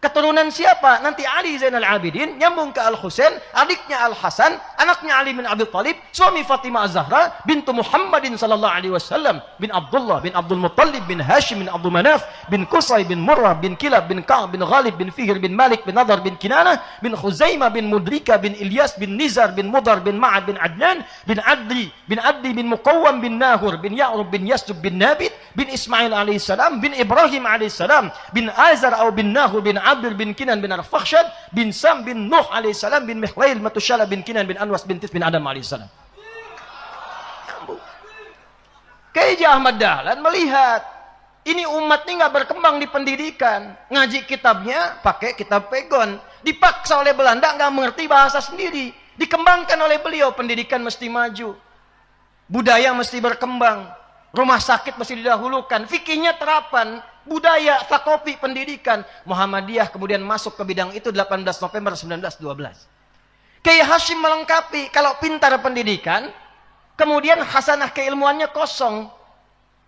Keturunan siapa? Nanti Ali Zainal Abidin, nyambung ke Al-Husain, adiknya Al-Hasan, anaknya Ali bin Abi Thalib, suami Fatimah Az-Zahra, bintu Muhammadin sallallahu alaihi wasallam, bin Abdullah, bin Abdul Muttalib, bin Hashim, bin Abdul Manaf, bin Qusay, bin Murrah, bin Kilab, bin Ka'ab, bin Ghalib, bin Fihr, bin Malik, bin Nadar, bin Kinanah, bin Khuzaimah, bin Mudrika, bin Ilyas, bin Nizar, bin Mudar, bin Ma'ad, bin Adnan, bin Adli, bin Muqawwam, bin Nahur, bin Ya'rub, bin Yasjub, bin Nabit, bin Ismail alaihissalam, bin Ibrahim alaihissalam, bin Azar atau bin Nahur, bin Abdul bin Kinan bin Arfakhshad bin Sam bin Nuh alaihissalam bin Mihlail Matushala bin Kinan bin Anwas bin Tis bin Adam alaihissalam. Kiai Haji Ahmad Dahlan melihat ini umat ini nggak berkembang di pendidikan, ngaji kitabnya pakai kitab pegon, dipaksa oleh Belanda nggak mengerti bahasa sendiri, dikembangkan oleh beliau, pendidikan mesti maju, budaya mesti berkembang, rumah sakit mesti didahulukan, fikihnya terapan, budaya, takopi, pendidikan. Muhammadiyah kemudian masuk ke bidang itu 18 November 1912. Kiai Hashim melengkapi, kalau pintar pendidikan, kemudian hasanah keilmuannya kosong,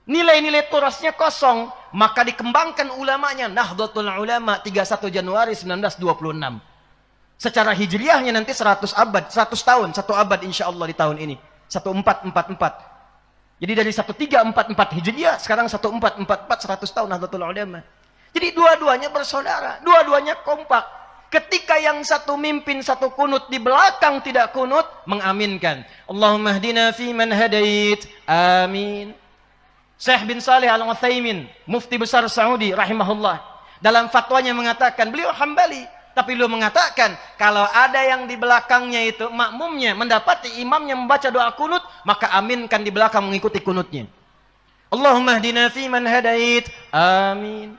nilai-nilai turasnya kosong, maka dikembangkan ulamanya. Nahdlatul Ulama 31 Januari 1926. Secara hijriahnya nanti 100 tahun, 1 abad insya Allah di tahun ini. 1444. Jadi dari 1344 Hijriah, sekarang 1444, 100 tahun Nahdlatul Ulama. Jadi dua-duanya bersaudara, dua-duanya kompak. Ketika yang satu mimpin, satu kunut, di belakang tidak kunut, mengaminkan. Allahumma hdina fi man hadait. Amin. Syekh bin Saleh Al-Utsaimin, mufti besar Saudi rahimahullah, dalam fatwanya mengatakan, beliau Hambali, tapi beliau mengatakan, kalau ada yang di belakangnya itu makmumnya mendapati imamnya membaca doa kunut, maka aminkan di belakang mengikuti kunutnya. Allahumma hdina fi man hadait. Amin.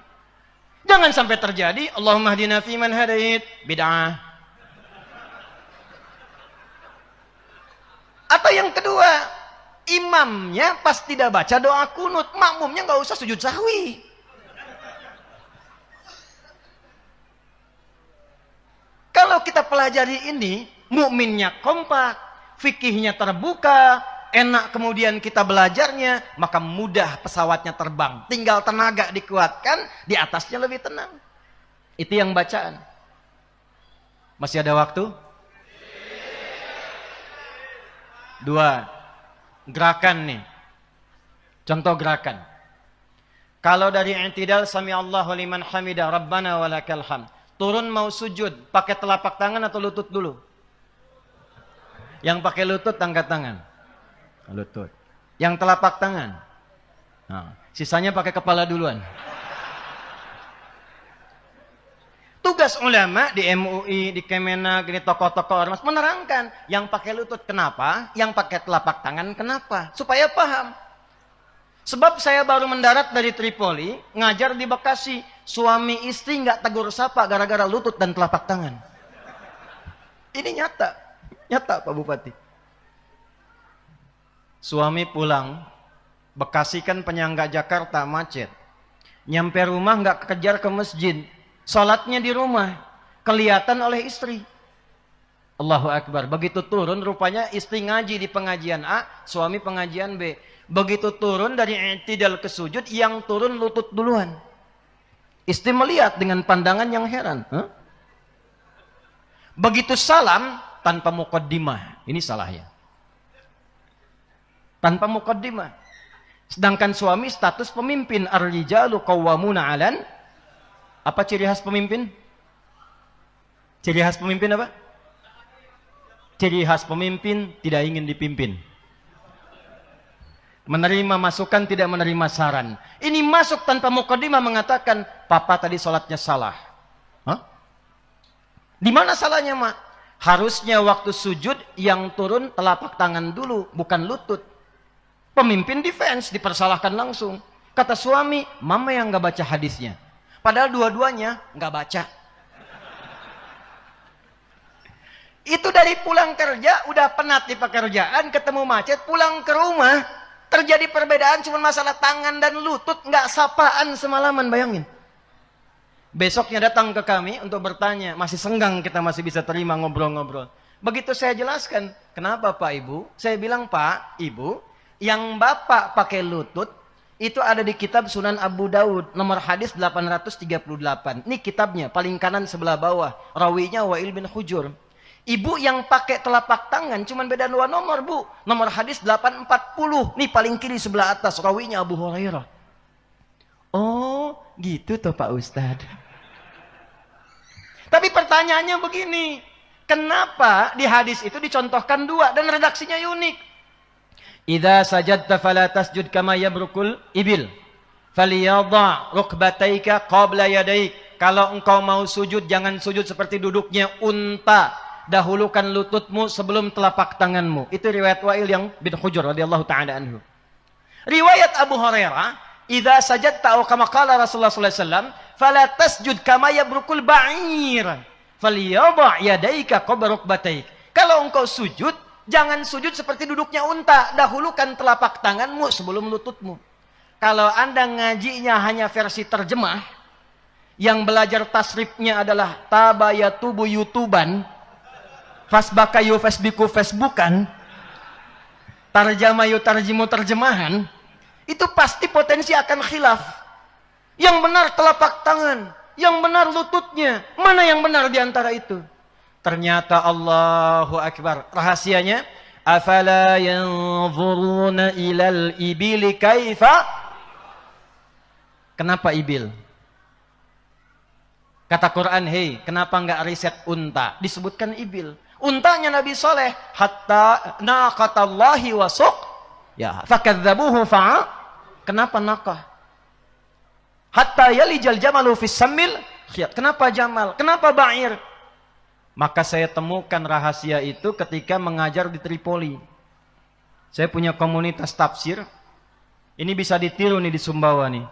Jangan sampai terjadi Allahumma hdina fi man hadait bid'ah. Atau yang kedua, imamnya pas tidak baca doa kunut, makmumnya nggak usah sujud sahwi. Kalau kita pelajari ini, mukminnya kompak, fikihnya terbuka, enak kemudian kita belajarnya, maka mudah pesawatnya terbang. Tinggal tenaga dikuatkan, di atasnya lebih tenang. Itu yang bacaan. Masih ada waktu? 2. Gerakan nih. Contoh gerakan. Kalau dari i'tidal sami Allahu liman hamidah rabbana walakal hamd. Turun mau sujud, pakai telapak tangan atau lutut dulu? Yang pakai lutut angkat tangan. Lutut. Yang telapak tangan. Nah, sisanya pakai kepala duluan. Tugas ulama di MUI, di Kemenak, di tokoh-tokoh ormas menerangkan yang pakai lutut kenapa, yang pakai telapak tangan kenapa, supaya paham. Sebab saya baru mendarat dari Tripoli, ngajar di Bekasi, suami istri nggak tegur sapa gara-gara lutut dan telapak tangan. Ini nyata Pak Bupati. Suami pulang, Bekasi kan penyangga Jakarta macet, nyampe rumah nggak kejar ke masjid. Salatnya di rumah, kelihatan oleh istri. Allahu Akbar. Begitu turun, rupanya istri ngaji di pengajian A, suami pengajian B. Begitu turun dari i'tidal ke sujud, yang turun lutut duluan. Istri melihat dengan pandangan yang heran. Begitu salam, tanpa muqaddimah. Ini salahnya. Tanpa muqaddimah. Sedangkan suami status pemimpin. Ar-rijalu qawwamuna 'alan. Apa ciri khas pemimpin? Ciri khas pemimpin apa? Ciri khas pemimpin tidak ingin dipimpin. Menerima masukan, tidak menerima saran. Ini masuk tanpa muqaddimah mengatakan, papa tadi sholatnya salah. Hah? Di mana salahnya, Mak? Harusnya waktu sujud yang turun telapak tangan dulu, bukan lutut. Pemimpin defense, dipersalahkan langsung. Kata suami, mama yang nggak baca hadisnya. Padahal dua-duanya nggak baca. Itu dari pulang kerja, udah penat di pekerjaan, ketemu macet, pulang ke rumah, terjadi perbedaan cuma masalah tangan dan lutut, nggak sapaan semalaman, bayangin. Besoknya datang ke kami untuk bertanya, masih senggang kita masih bisa terima ngobrol-ngobrol. Begitu saya jelaskan, kenapa Pak Ibu? Saya bilang, Pak, Ibu, yang Bapak pakai lutut, itu ada di kitab Sunan Abu Daud, nomor hadis 838. Ini kitabnya, paling kanan sebelah bawah. Rawinya Wa'il bin Hujur. Ibu yang pakai telapak tangan, cuman beda 2 nomor, Bu. Nomor hadis 840. Nih paling kiri sebelah atas, rawinya Abu Hurairah. Oh, gitu toh Pak Ustadz. Tapi pertanyaannya begini, kenapa di hadis itu dicontohkan 2 dan redaksinya unik? Idza sajadta fala tasjud kama yabrukul ibil. Faliyadha rukbataika qabla yadaik. Kalau engkau mau sujud, jangan sujud seperti duduknya unta. Dahulukan lututmu sebelum telapak tanganmu. Itu riwayat Wa'il yang bin Hujur radhiyallahu taala anhu. Riwayat Abu Hurairah, idza sajadta aw kama qala Rasulullah sallallahu alaihi wasallam, fala tasjud kama yabrukul ba'ir. Faliyadha yadaika qabla rukbataik. Kalau engkau sujud, jangan sujud seperti duduknya unta. Dahulukan telapak tanganmu sebelum lututmu. Kalau Anda ngajinya hanya versi terjemah, yang belajar tasrifnya adalah tabayatubu yutuban, fasbakayu fasbiku fasbukan, tarjamayu tarjimu terjemahan, itu pasti potensi akan khilaf. Yang benar telapak tangan, yang benar lututnya. Mana yang benar di antara itu? Ternyata Allahu Akbar. Rahasianya, afala yanzuruna ilal ibili kaifa? Kenapa ibil? Kata Quran, hei, kenapa enggak riset unta? Disebutkan ibil. Untanya Nabi Soleh, hatta naqatallahi wa suq. Ya, fakadzabuhu fa'a. Kenapa naqah? Hatta yalijal jamalu fis samil khiyat. Kenapa jamal? Kenapa ba'ir? Maka saya temukan rahasia itu ketika mengajar di Tripoli. Saya punya komunitas tafsir. Ini bisa ditiru nih di Sumbawa nih.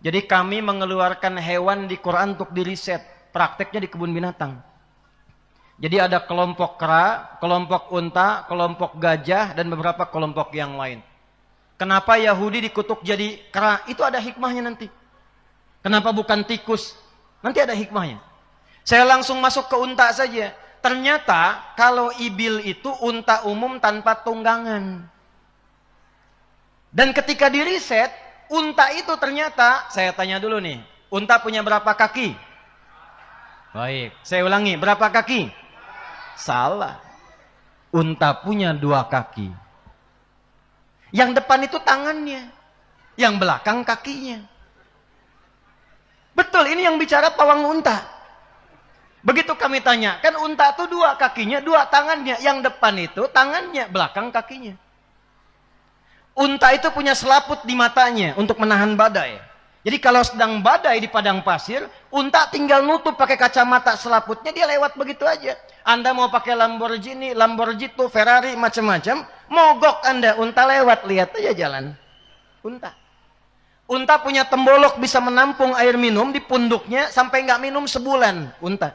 Jadi kami mengeluarkan hewan di Quran untuk diriset. Prakteknya di kebun binatang. Jadi ada kelompok kera, kelompok unta, kelompok gajah, dan beberapa kelompok yang lain. Kenapa Yahudi dikutuk jadi kera? Itu ada hikmahnya nanti. Kenapa bukan tikus? Nanti ada hikmahnya. Saya langsung masuk ke unta saja. Ternyata kalau ibil itu unta umum tanpa tunggangan. Dan ketika diriset, unta itu ternyata, saya tanya dulu nih, unta punya berapa kaki? Baik, saya ulangi, berapa kaki? Salah. Unta punya 2 kaki. Yang depan itu tangannya, yang belakang kakinya. Betul, ini yang bicara pawang unta. Begitu kami tanya, kan unta itu 2 kakinya, 2 tangannya. Yang depan itu tangannya, belakang kakinya. Unta itu punya selaput di matanya untuk menahan badai. Jadi kalau sedang badai di padang pasir, unta tinggal nutup pakai kacamata selaputnya, dia lewat begitu aja. Anda mau pakai Lamborghini, Lamborghini, Ferrari, macam-macam, mogok Anda, unta lewat, lihat aja jalan. Unta. Unta punya tembolok bisa menampung air minum di punduknya sampai nggak minum sebulan. Unta.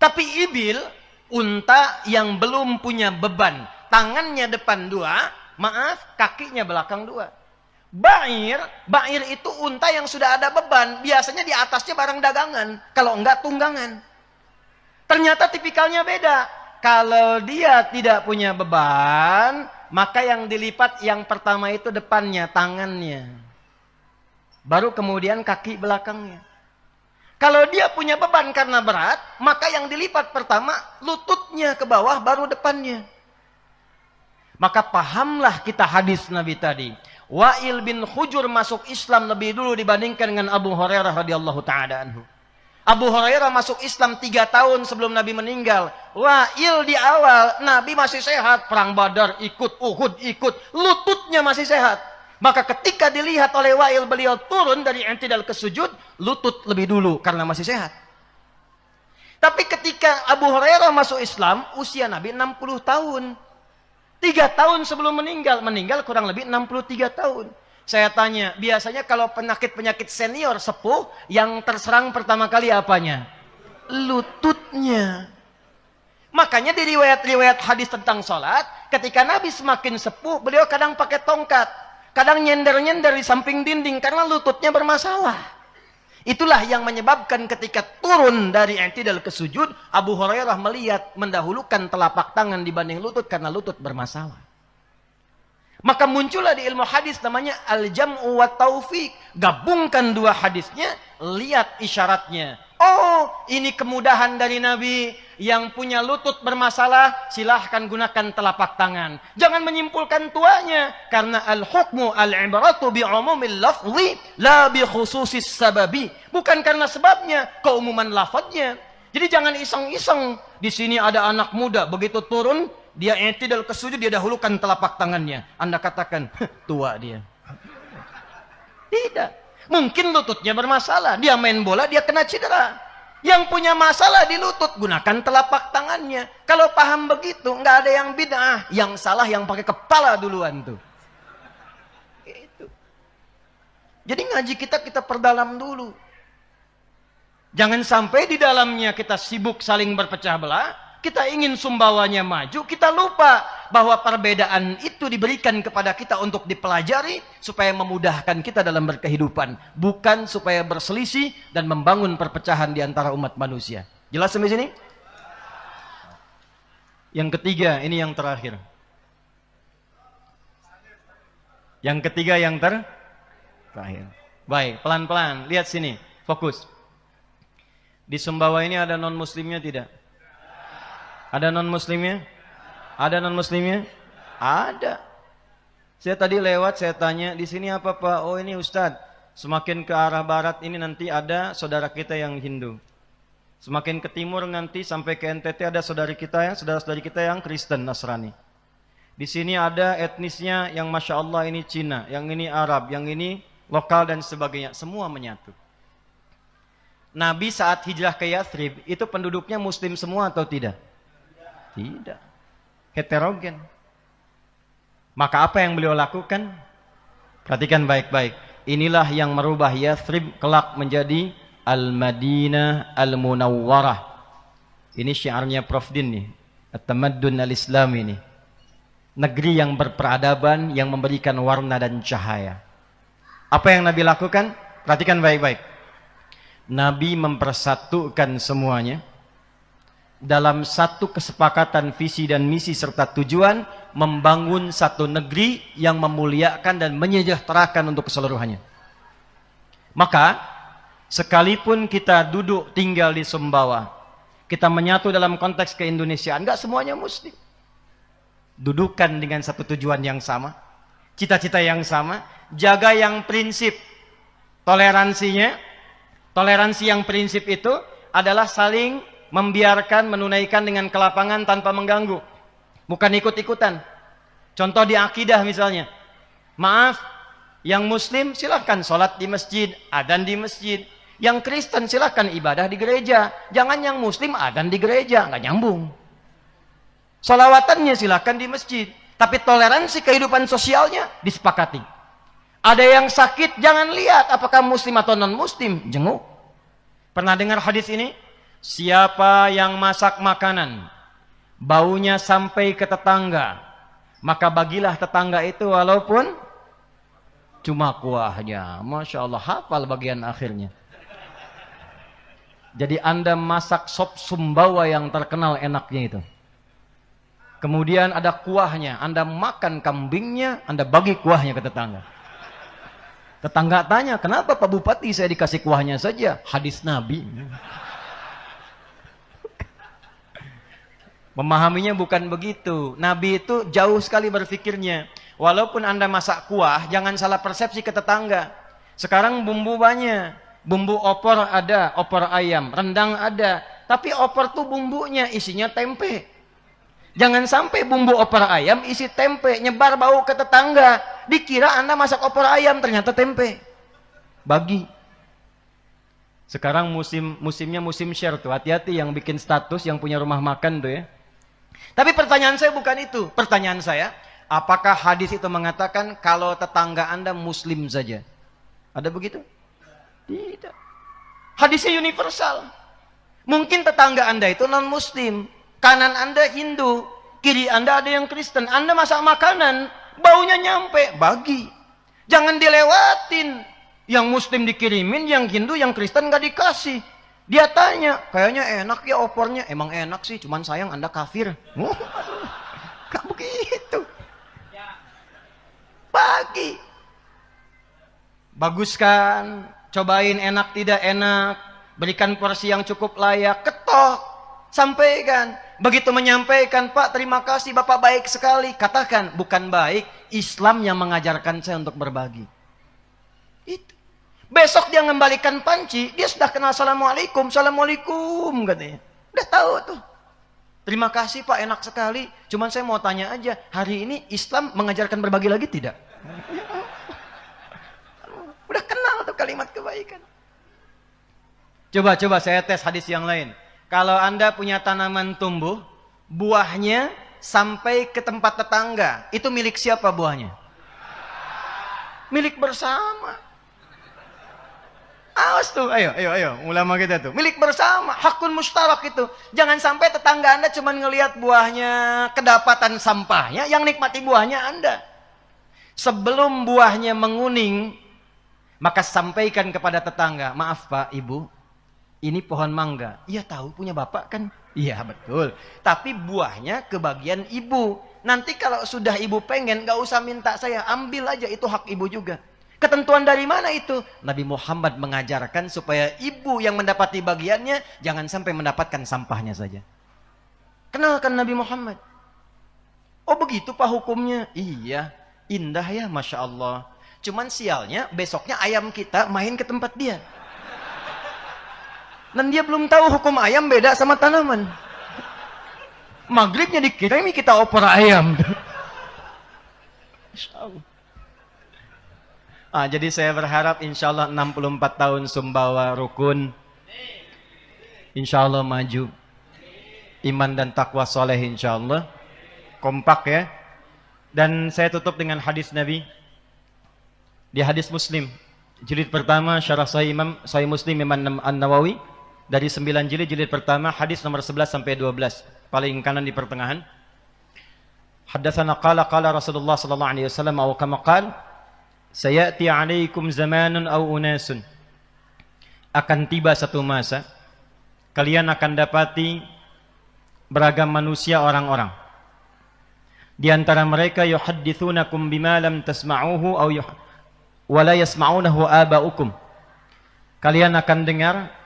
Tapi ibil, unta yang belum punya beban. Tangannya depan 2, maaf, kakinya belakang 2. Ba'ir itu unta yang sudah ada beban. Biasanya di atasnya barang dagangan. Kalau enggak tunggangan. Ternyata tipikalnya beda. Kalau dia tidak punya beban, maka yang dilipat yang pertama itu depannya, tangannya. Baru kemudian kaki belakangnya. Kalau dia punya beban karena berat, maka yang dilipat pertama lututnya ke bawah, baru depannya. Maka pahamlah kita hadis Nabi tadi. Wa'il bin Hujur masuk Islam lebih dulu dibandingkan dengan Abu Hurairah radhiyallahu ta'ala anhu. Abu Hurairah masuk Islam 3 tahun sebelum Nabi meninggal. Wa'il di awal, Nabi masih sehat. Perang Badar ikut, Uhud ikut. Lututnya masih sehat. Maka ketika dilihat oleh Wa'il, beliau turun dari i'tidal ke sujud, lutut lebih dulu karena masih sehat. Tapi ketika Abu Hurairah masuk Islam, usia Nabi 60 tahun. 3 tahun sebelum meninggal kurang lebih 63 tahun. Saya tanya, biasanya kalau penyakit-penyakit senior sepuh, yang terserang pertama kali apanya? Lututnya. Makanya di riwayat-riwayat hadis tentang sholat, ketika Nabi semakin sepuh, beliau kadang pakai tongkat. Kadang nyender-nyender di samping dinding, karena lututnya bermasalah. Itulah yang menyebabkan ketika turun dari i'tidal ke sujud, Abu Hurairah melihat mendahulukan telapak tangan dibanding lutut karena lutut bermasalah. Maka muncullah di ilmu hadis namanya al-jam'u wa taufiq. Gabungkan 2 hadisnya, lihat isyaratnya. Oh, ini kemudahan dari Nabi. Yang punya lutut bermasalah, silahkan gunakan telapak tangan. Jangan menyimpulkan tuanya. Karena al-hukmu al-ibratu bi'umumil lafzi, la bi khususis sababi. Bukan karena sebabnya, keumuman lafadznya. Jadi jangan iseng-iseng. Di sini ada anak muda, begitu turun, dia i'tidal ke sujud, dia dahulukan telapak tangannya. Anda katakan, tua dia. Tidak. Mungkin lututnya bermasalah. Dia main bola, dia kena cedera. Yang punya masalah di lutut, gunakan telapak tangannya. Kalau paham begitu, nggak ada yang bid'ah. Yang salah yang pakai kepala duluan tuh. Itu. Jadi ngaji kita perdalam dulu. Jangan sampai di dalamnya kita sibuk saling berpecah belah. Kita ingin sumbawanya maju, kita lupa bahwa perbedaan itu diberikan kepada kita untuk dipelajari supaya memudahkan kita dalam berkehidupan, bukan supaya berselisih dan membangun perpecahan di antara umat manusia. Jelas sampai sini? Yang ketiga, ini yang terakhir. Yang ketiga yang terakhir. Baik, pelan-pelan, lihat sini, fokus. Di Sumbawa ini ada non-muslimnya tidak? Ada non-muslimnya? Ada non-muslimnya? Ada. Saya tadi lewat, saya tanya, di sini apa Pak? Oh ini Ustadz, semakin ke arah barat ini nanti ada saudara kita yang Hindu. Semakin ke timur nanti sampai ke NTT ada saudara-saudari kita yang Kristen, Nasrani. Di sini ada etnisnya yang Masya Allah ini Cina, yang ini Arab, yang ini lokal dan sebagainya. Semua menyatu. Nabi saat hijrah ke Yathrib, itu penduduknya muslim semua atau tidak? Tidak. Heterogen. Maka apa yang beliau lakukan? Perhatikan baik-baik. Inilah yang merubah Yathrib kelak menjadi Al-Madinah Al-Munawwarah. Ini syiarnya Prof. Din nih. At-Tamaddun Al-Islam ini. Negeri yang berperadaban, yang memberikan warna dan cahaya. Apa yang Nabi lakukan? Perhatikan baik-baik. Nabi mempersatukan semuanya dalam satu kesepakatan visi dan misi serta tujuan membangun satu negeri yang memuliakan dan menyejahterakan untuk keseluruhannya. Maka sekalipun kita duduk tinggal di Sumbawa, kita menyatu dalam konteks keindonesiaan, enggak semuanya muslim. Dudukan dengan satu tujuan yang sama, cita-cita yang sama, jaga yang prinsip toleransinya, Toleransi yang prinsip itu adalah saling membiarkan, menunaikan dengan kelapangan tanpa mengganggu. Bukan ikut-ikutan. Contoh di akidah misalnya. Maaf, yang muslim silahkan sholat di masjid, adzan di masjid. Yang Kristen silahkan ibadah di gereja. Jangan yang muslim adzan di gereja, nggak nyambung. Sholawatannya silahkan di masjid. Tapi toleransi kehidupan sosialnya disepakati. Ada yang sakit, jangan lihat apakah muslim atau non-muslim. Jenguk. Pernah dengar hadis ini? Siapa yang masak makanan, baunya sampai ke tetangga, maka bagilah tetangga itu walaupun cuma kuahnya. Masya Allah, hafal bagian akhirnya. Jadi Anda masak sop Sumbawa yang terkenal enaknya itu. Kemudian ada kuahnya, Anda makan kambingnya, Anda bagi kuahnya ke tetangga. Tetangga tanya, kenapa Pak Bupati saya dikasih kuahnya saja? Hadis Nabi. Memahaminya bukan begitu. Nabi itu jauh sekali berpikirnya. Walaupun Anda masak kuah, jangan salah persepsi ke tetangga. Sekarang bumbu banyak. Bumbu opor ada, opor ayam. Rendang ada. Tapi opor tuh bumbunya isinya tempe. Jangan sampai bumbu opor ayam isi tempe, nyebar bau ke tetangga. Dikira Anda masak opor ayam, ternyata tempe. Bagi. Sekarang musimnya musim share tuh. Hati-hati yang bikin status, yang punya rumah makan tuh ya. Tapi pertanyaan saya bukan itu. Pertanyaan saya, apakah hadis itu mengatakan kalau tetangga Anda muslim saja? Ada begitu? Tidak. Hadisnya universal. Mungkin tetangga Anda itu non-muslim. Kanan Anda Hindu, kiri Anda ada yang Kristen. Anda masak makanan, baunya nyampe, bagi. Jangan dilewatin. Yang muslim dikirimin, yang Hindu, yang Kristen gak dikasih. Dia tanya, kayaknya enak ya opornya. Emang enak sih, cuman sayang Anda kafir. Gak begitu. Bagi. Bagus kan? Cobain enak tidak enak. Berikan porsi yang cukup layak. Ketok. Sampaikan. Begitu menyampaikan, Pak terima kasih Bapak baik sekali. Katakan, bukan baik, Islam yang mengajarkan saya untuk berbagi. Itu. Besok dia ngembalikan panci, dia sudah kenal Assalamualaikum, Assalamualaikum katanya. Udah tahu tuh. Terima kasih Pak, enak sekali. Cuman saya mau tanya aja, hari ini Islam mengajarkan berbagi lagi tidak? Udah kenal tuh kalimat kebaikan. Coba saya tes hadis yang lain. Kalau Anda punya tanaman tumbuh, buahnya sampai ke tempat tetangga, itu milik siapa buahnya? Milik bersama. Awas tuh, ayo, ulama kita tuh. Milik bersama, hakun mustarak itu. Jangan sampai tetangga Anda cuma ngelihat buahnya, kedapatan sampahnya, yang nikmati buahnya Anda. Sebelum buahnya menguning, maka sampaikan kepada tetangga, maaf Pak, Ibu, ini pohon mangga. Iya tahu punya bapak kan? Iya betul. Tapi buahnya kebagian ibu. Nanti kalau sudah ibu pengen, gak usah minta saya. Ambil aja, itu hak ibu juga. Ketentuan dari mana itu? Nabi Muhammad mengajarkan supaya ibu yang mendapati bagiannya, jangan sampai mendapatkan sampahnya saja. Kenalkan Nabi Muhammad. Oh begitu Pak hukumnya? Iya. Indah ya, Masya Allah. Cuman sialnya, besoknya ayam kita main ke tempat dia. Dan dia belum tahu hukum ayam beda sama tanaman. Maghribnya dikirimi kita opor ayam. Jadi saya berharap insya Allah 64 tahun Sumbawa rukun. Insya Allah maju. Iman dan takwa soleh insya Allah. Kompak ya. Dan saya tutup dengan hadis Nabi. Di hadis Muslim. Jilid pertama syarah Sahih Muslim Imam An-Nawawi. Dari 9 jilid pertama hadis nomor 11 sampai 12 paling kanan di pertengahan. Haddatsana qala Rasulullah sallallahu alaihi wasallam atau kama qala sayati 'alaikum zamanun aw unasun, akan tiba satu masa kalian akan dapati beragam manusia orang-orang. Di antara mereka yuhadditsunakum bima lam tasma'uhu aw wa la yasma'unahu aba'ukum. Kalian akan dengar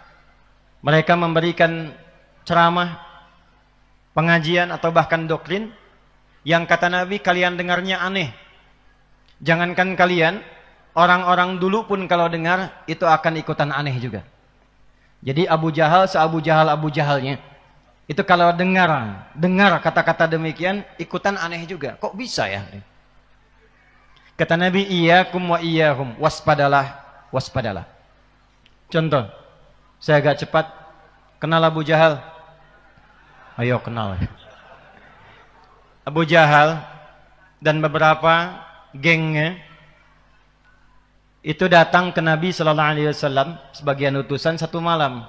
mereka memberikan ceramah, pengajian atau bahkan doktrin yang kata Nabi kalian dengarnya aneh. Jangankan kalian, orang-orang dulu pun kalau dengar itu akan ikutan aneh juga. Jadi Abu Jahal se-Abu Jahalnya. Itu kalau dengar kata-kata demikian, ikutan aneh juga. Kok bisa ya? Kata Nabi, iyyakum wa iyyahum, waspadalah, waspadalah. Contoh, saya agak cepat. Kenal Abu Jahal? Ayo kenal. Abu Jahal dan beberapa gengnya itu datang ke Nabi sallallahu alaihi wasallam sebagian utusan satu malam.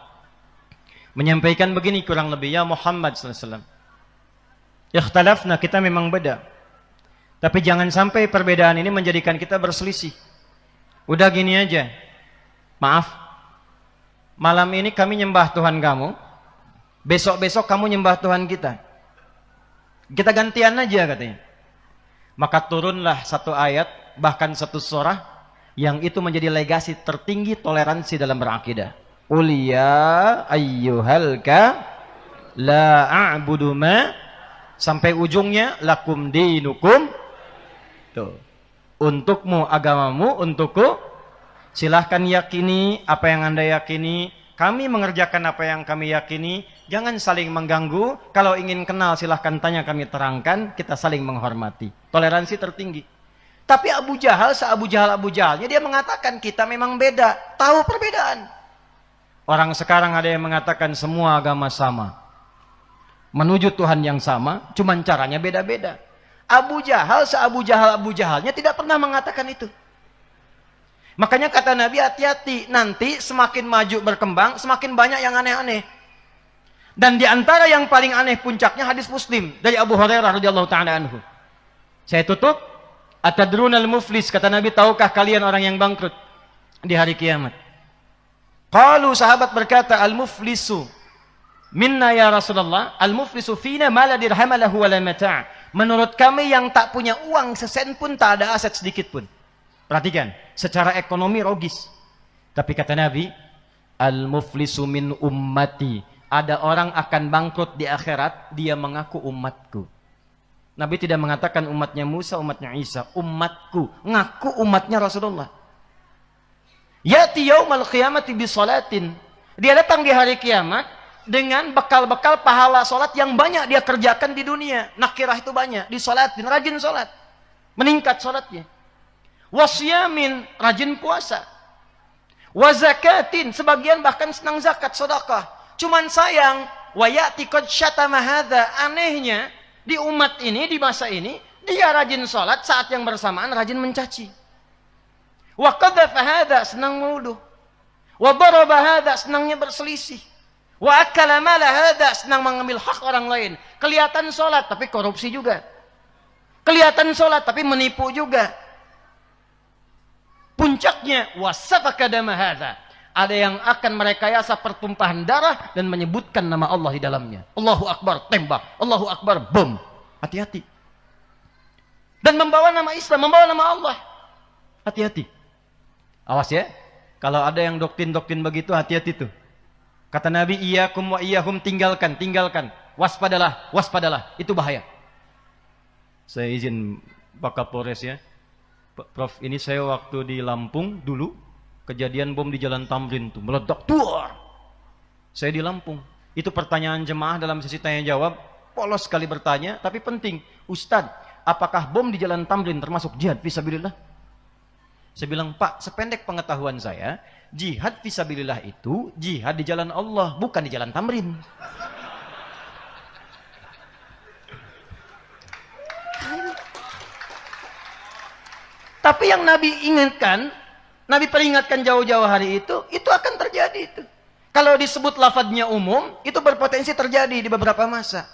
Menyampaikan begini kurang lebih, ya Muhammad sallallahu alaihi wasallam. Ikhtalafna, kita memang beda. Tapi jangan sampai perbedaan ini menjadikan kita berselisih. Udah gini aja. Maaf. Malam ini kami nyembah Tuhan kamu. Besok-besok kamu nyembah Tuhan kita. Kita gantian aja katanya. Maka turunlah satu ayat, bahkan satu surah, yang itu menjadi legasi tertinggi toleransi dalam berakidah. Qul ya ayyuhal la a'budu ma, sampai ujungnya lakum dinukum. Tuh. Untukmu agamamu, untukku silahkan yakini apa yang Anda yakini. Kami mengerjakan apa yang kami yakini. Jangan saling mengganggu. Kalau ingin kenal silahkan tanya, kami terangkan. Kita saling menghormati. Toleransi tertinggi. Tapi Abu Jahal se-Abu Jahalnya dia mengatakan kita memang beda. Tahu perbedaan. Orang sekarang ada yang mengatakan semua agama sama. Menuju Tuhan yang sama. Cuman caranya beda-beda. Abu Jahal se-Abu Jahalnya tidak pernah mengatakan itu. Makanya kata Nabi, hati-hati, nanti semakin maju berkembang, semakin banyak yang aneh-aneh. Dan di antara yang paling aneh puncaknya hadis Muslim dari Abu Hurairah radhiyallahu taala anhu. Saya tutup, atadrunal muflis, kata Nabi, tahukah kalian orang yang bangkrut di hari kiamat? Qalu, sahabat berkata, al-muflisu minna ya Rasulullah, al-muflisu fina ma la dirham lahu wa la mata'. Menurut kami yang tak punya uang sesen pun, tak ada aset sedikit pun. Perhatikan, secara ekonomi rogis. Tapi kata Nabi, al-muflisu min ummati. Ada orang akan bangkrut di akhirat, dia mengaku umatku. Nabi tidak mengatakan umatnya Musa, umatnya Isa. Umatku, ngaku umatnya Rasulullah. Ya'ti yaumal qiyamati bisolatin. Dia datang di hari kiamat dengan bekal-bekal pahala solat yang banyak dia kerjakan di dunia. Nakirah itu banyak, disolatin, rajin solat. Meningkat solatnya. Wasyamin, rajin puasa. Wazakatin, sebagian bahkan senang zakat, sedekah. Cuman sayang, wayati qad syatama hadza, anehnya di umat ini, di masa ini, dia rajin salat, saat yang bersamaan rajin mencaci. Wa qadhafa hadza, senang menuduh. Wa daraba hadza, senangnya berselisih. Wa akala mala hadza, senang mengambil hak orang lain. Kelihatan salat tapi korupsi juga. Kelihatan salat tapi menipu juga. Puncaknya wasafaka dama hadza. Ada yang akan merekayasa pertumpahan darah dan menyebutkan nama Allah di dalamnya. Allahu Akbar, tembak. Allahu Akbar, bom. Hati-hati. Dan membawa nama Islam, membawa nama Allah. Hati-hati. Awas ya. Kalau ada yang doktrin-doktrin begitu, hati-hati tuh. Kata Nabi, iyyakum wa iyyahum, tinggalkan. Waspadalah, waspadalah. Itu bahaya. Saya izin Pak Kapolres ya. Prof, ini saya waktu di Lampung dulu, kejadian bom di Jalan Tamrin tuh, meledak, duar. Saya di Lampung. Itu pertanyaan jemaah dalam sesi tanya jawab, polos sekali bertanya, tapi penting. Ustadz, apakah bom di Jalan Tamrin termasuk jihad fisabilillah? Saya bilang, Pak, sependek pengetahuan saya, jihad fisabilillah itu jihad di jalan Allah, bukan di Jalan Tamrin. Tapi yang Nabi ingatkan, Nabi peringatkan jauh-jauh hari itu akan terjadi itu. Kalau disebut lafadznya umum, itu berpotensi terjadi di beberapa masa.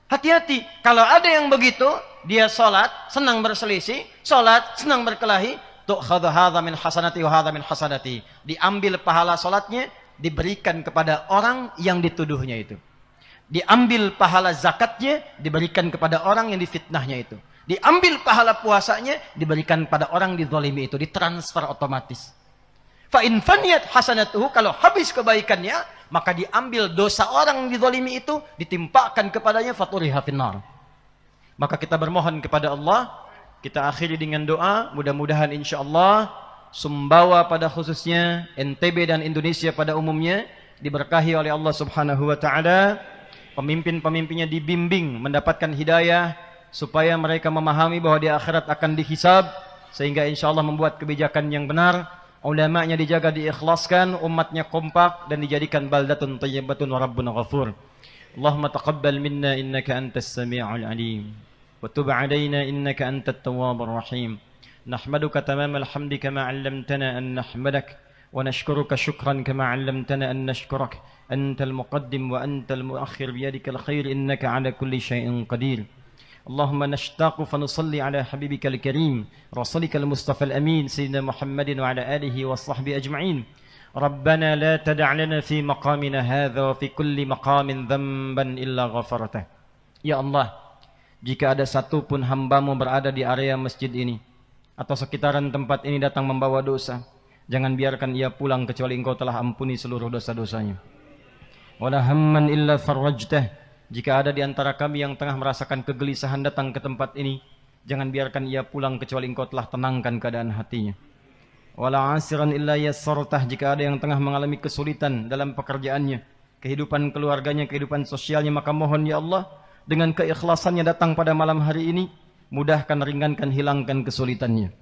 Hati-hati, kalau ada yang begitu, dia sholat, senang berselisih, sholat, senang berkelahi, tu'khadhu hadha min hasanati wa hadha min hasanati. Diambil pahala sholatnya, diberikan kepada orang yang dituduhnya itu. Diambil pahala zakatnya, diberikan kepada orang yang difitnahnya itu. Diambil pahala puasanya, diberikan pada orang dizalimi itu, ditransfer otomatis. Fa in faniyat hasanatuhu, kalau habis kebaikannya, maka diambil dosa orang dizalimi itu, ditimpakan kepadanya, faturiha finnar. Maka kita bermohon kepada Allah, kita akhiri dengan doa, mudah-mudahan insyaallah Sumbawa pada khususnya, NTB dan Indonesia pada umumnya, diberkahi oleh Allah Subhanahu wa taala, pemimpin-pemimpinnya dibimbing mendapatkan hidayah supaya mereka memahami bahwa di akhirat akan dihisab, sehingga insyaallah membuat kebijakan yang benar. Ulamanya dijaga, diikhlaskan, umatnya kompak dan dijadikan baldatun thayyibatun wa rabbun ghafur. Allahumma taqabbal minna innaka antas sami'ul alim wa tub 'alaina innaka antat tawwabur rahim. Nahmaduka tamamal hamdi kama 'allamtana an nahmadak wa nashkuruka shukran kama 'allamtana an nashkurak. Antal muqaddim wa antal muakhir biyadikal khair innaka 'ala kulli syai'in qadir. اللهم نشتاق فنصلي على حبيبك الكريم رسولك المصطفى الأمين سيدنا محمد وعلى آله وصحبه أجمعين. ربنا لا تدع لنا في مقامنا هذا وفي كل مقام ذنبا إلا غفرته. Ya Allah, jika ada satu pun hambamu berada di area masjid ini atau sekitaran tempat ini datang membawa dosa, jangan biarkan ia pulang kecuali Engkau telah ampuni seluruh dosa-dosanya. Wala hamman illa farrajtah. Jika ada di antara kami yang tengah merasakan kegelisahan datang ke tempat ini, jangan biarkan ia pulang kecuali Engkau telah tenangkan keadaan hatinya. Wala asiran illa yassartah. Jika ada yang tengah mengalami kesulitan dalam pekerjaannya, kehidupan keluarganya, kehidupan sosialnya, maka mohon ya Allah, dengan keikhlasannya datang pada malam hari ini, mudahkan, ringankan, hilangkan kesulitannya.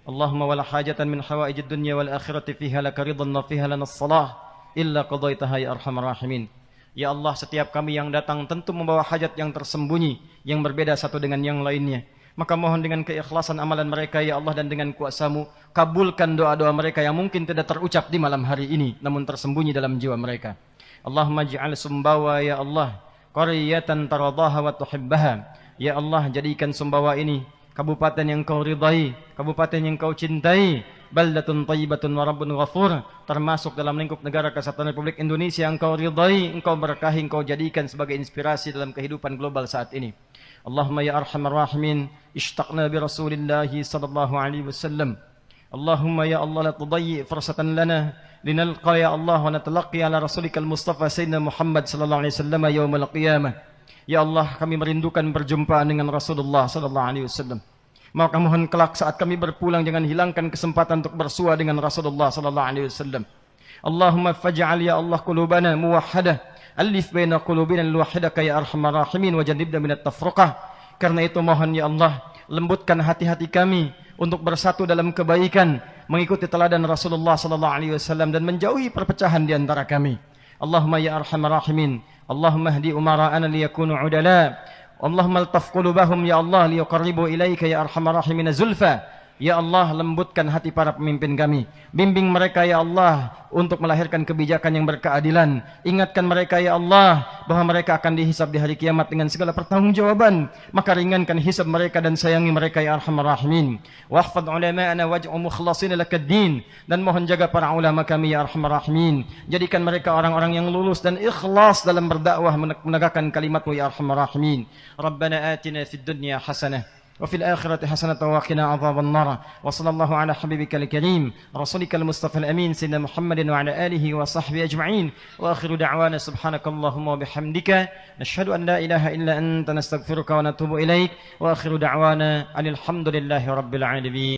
Allahumma wala hajatan min hawaijid dunya wal akhirati fiha laka ridhan wa fiha lana as-salah illa qadaitaha ya arhamar rahimin. Ya Allah, setiap kami yang datang tentu membawa hajat yang tersembunyi, yang berbeda satu dengan yang lainnya. Maka mohon dengan keikhlasan amalan mereka ya Allah, dan dengan kuasa-Mu kabulkan doa-doa mereka yang mungkin tidak terucap di malam hari ini, namun tersembunyi dalam jiwa mereka. Allahumma ij'al Sumbawa ya Allah qaryatan taradaha wa tuhibbaha. Ya Allah, jadikan Sumbawa ini kabupaten yang Kau ridai, kabupaten yang Kau cintai, baldatun thayyibatun wa rabbun ghafur, termasuk dalam lingkup negara Kesatuan Republik Indonesia yang Kau ridai, Engkau berkahi, Engkau jadikan sebagai inspirasi dalam kehidupan global saat ini. Allahumma ya arhamar rahimin, ishtaqna bi Rasulillah sallallahu alaihi wasallam. Allahumma ya Allah la tudayyi fursatan lana linalqa ya Allah wa natalaqi ala rasulika al-Mustafa sayyidina Muhammad sallallahu alaihi wasallam yaumil qiyamah. Ya Allah, kami merindukan perjumpaan dengan Rasulullah sallallahu alaihi wasallam. Maka mohon kelak saat kami berpulang jangan hilangkan kesempatan untuk bersua dengan Rasulullah sallallahu alaihi wasallam. Allahumma faj'al ya Allah qulubana muwahhadah, alif baina qulubina al-wahidaka ya arhamar rahimin wa jannibna minat tafruqah. Karena itu mohon ya Allah, lembutkan hati-hati kami untuk bersatu dalam kebaikan, mengikuti teladan Rasulullah sallallahu alaihi wasallam dan menjauhi perpecahan di antara kami. Allahumma ya arhamar rahimin, Allahumma hdi umara'ana liyakunu udala, Allahumma altaf qulubahum ya Allah liyuqarribu ilaika ya arhamar rahimin zulfa. Ya Allah, lembutkan hati para pemimpin kami, bimbing mereka ya Allah untuk melahirkan kebijakan yang berkeadilan. Ingatkan mereka ya Allah bahwa mereka akan dihisab di hari kiamat dengan segala pertanggungjawaban. Maka ringankan hisab mereka dan sayangi mereka ya arhamar rahimin. Wahfadz ulama'ana waj'u mukhlasina lakad-din, dan mohon jaga para ulama kami ya arhamar rahimin. Jadikan mereka orang-orang yang lulus dan ikhlas dalam berdakwah menegakkan kalimat-Mu ya arhamar rahimin. Rabbana atina fid dunya hasanah وفي الآخرة حسنة وقنا عذاب النار. وصلى الله على حبيبك الكريم رسولك المصطفى الأمين سيدنا محمد وعلى آله وصحبه أجمعين. وآخر دعوانا سبحانك اللهم وبحمدك نشهد أن لا إله إلا أنت نستغفرك ونتوب إليك. وآخر دعوانا أن الحمد لله رب العالمين.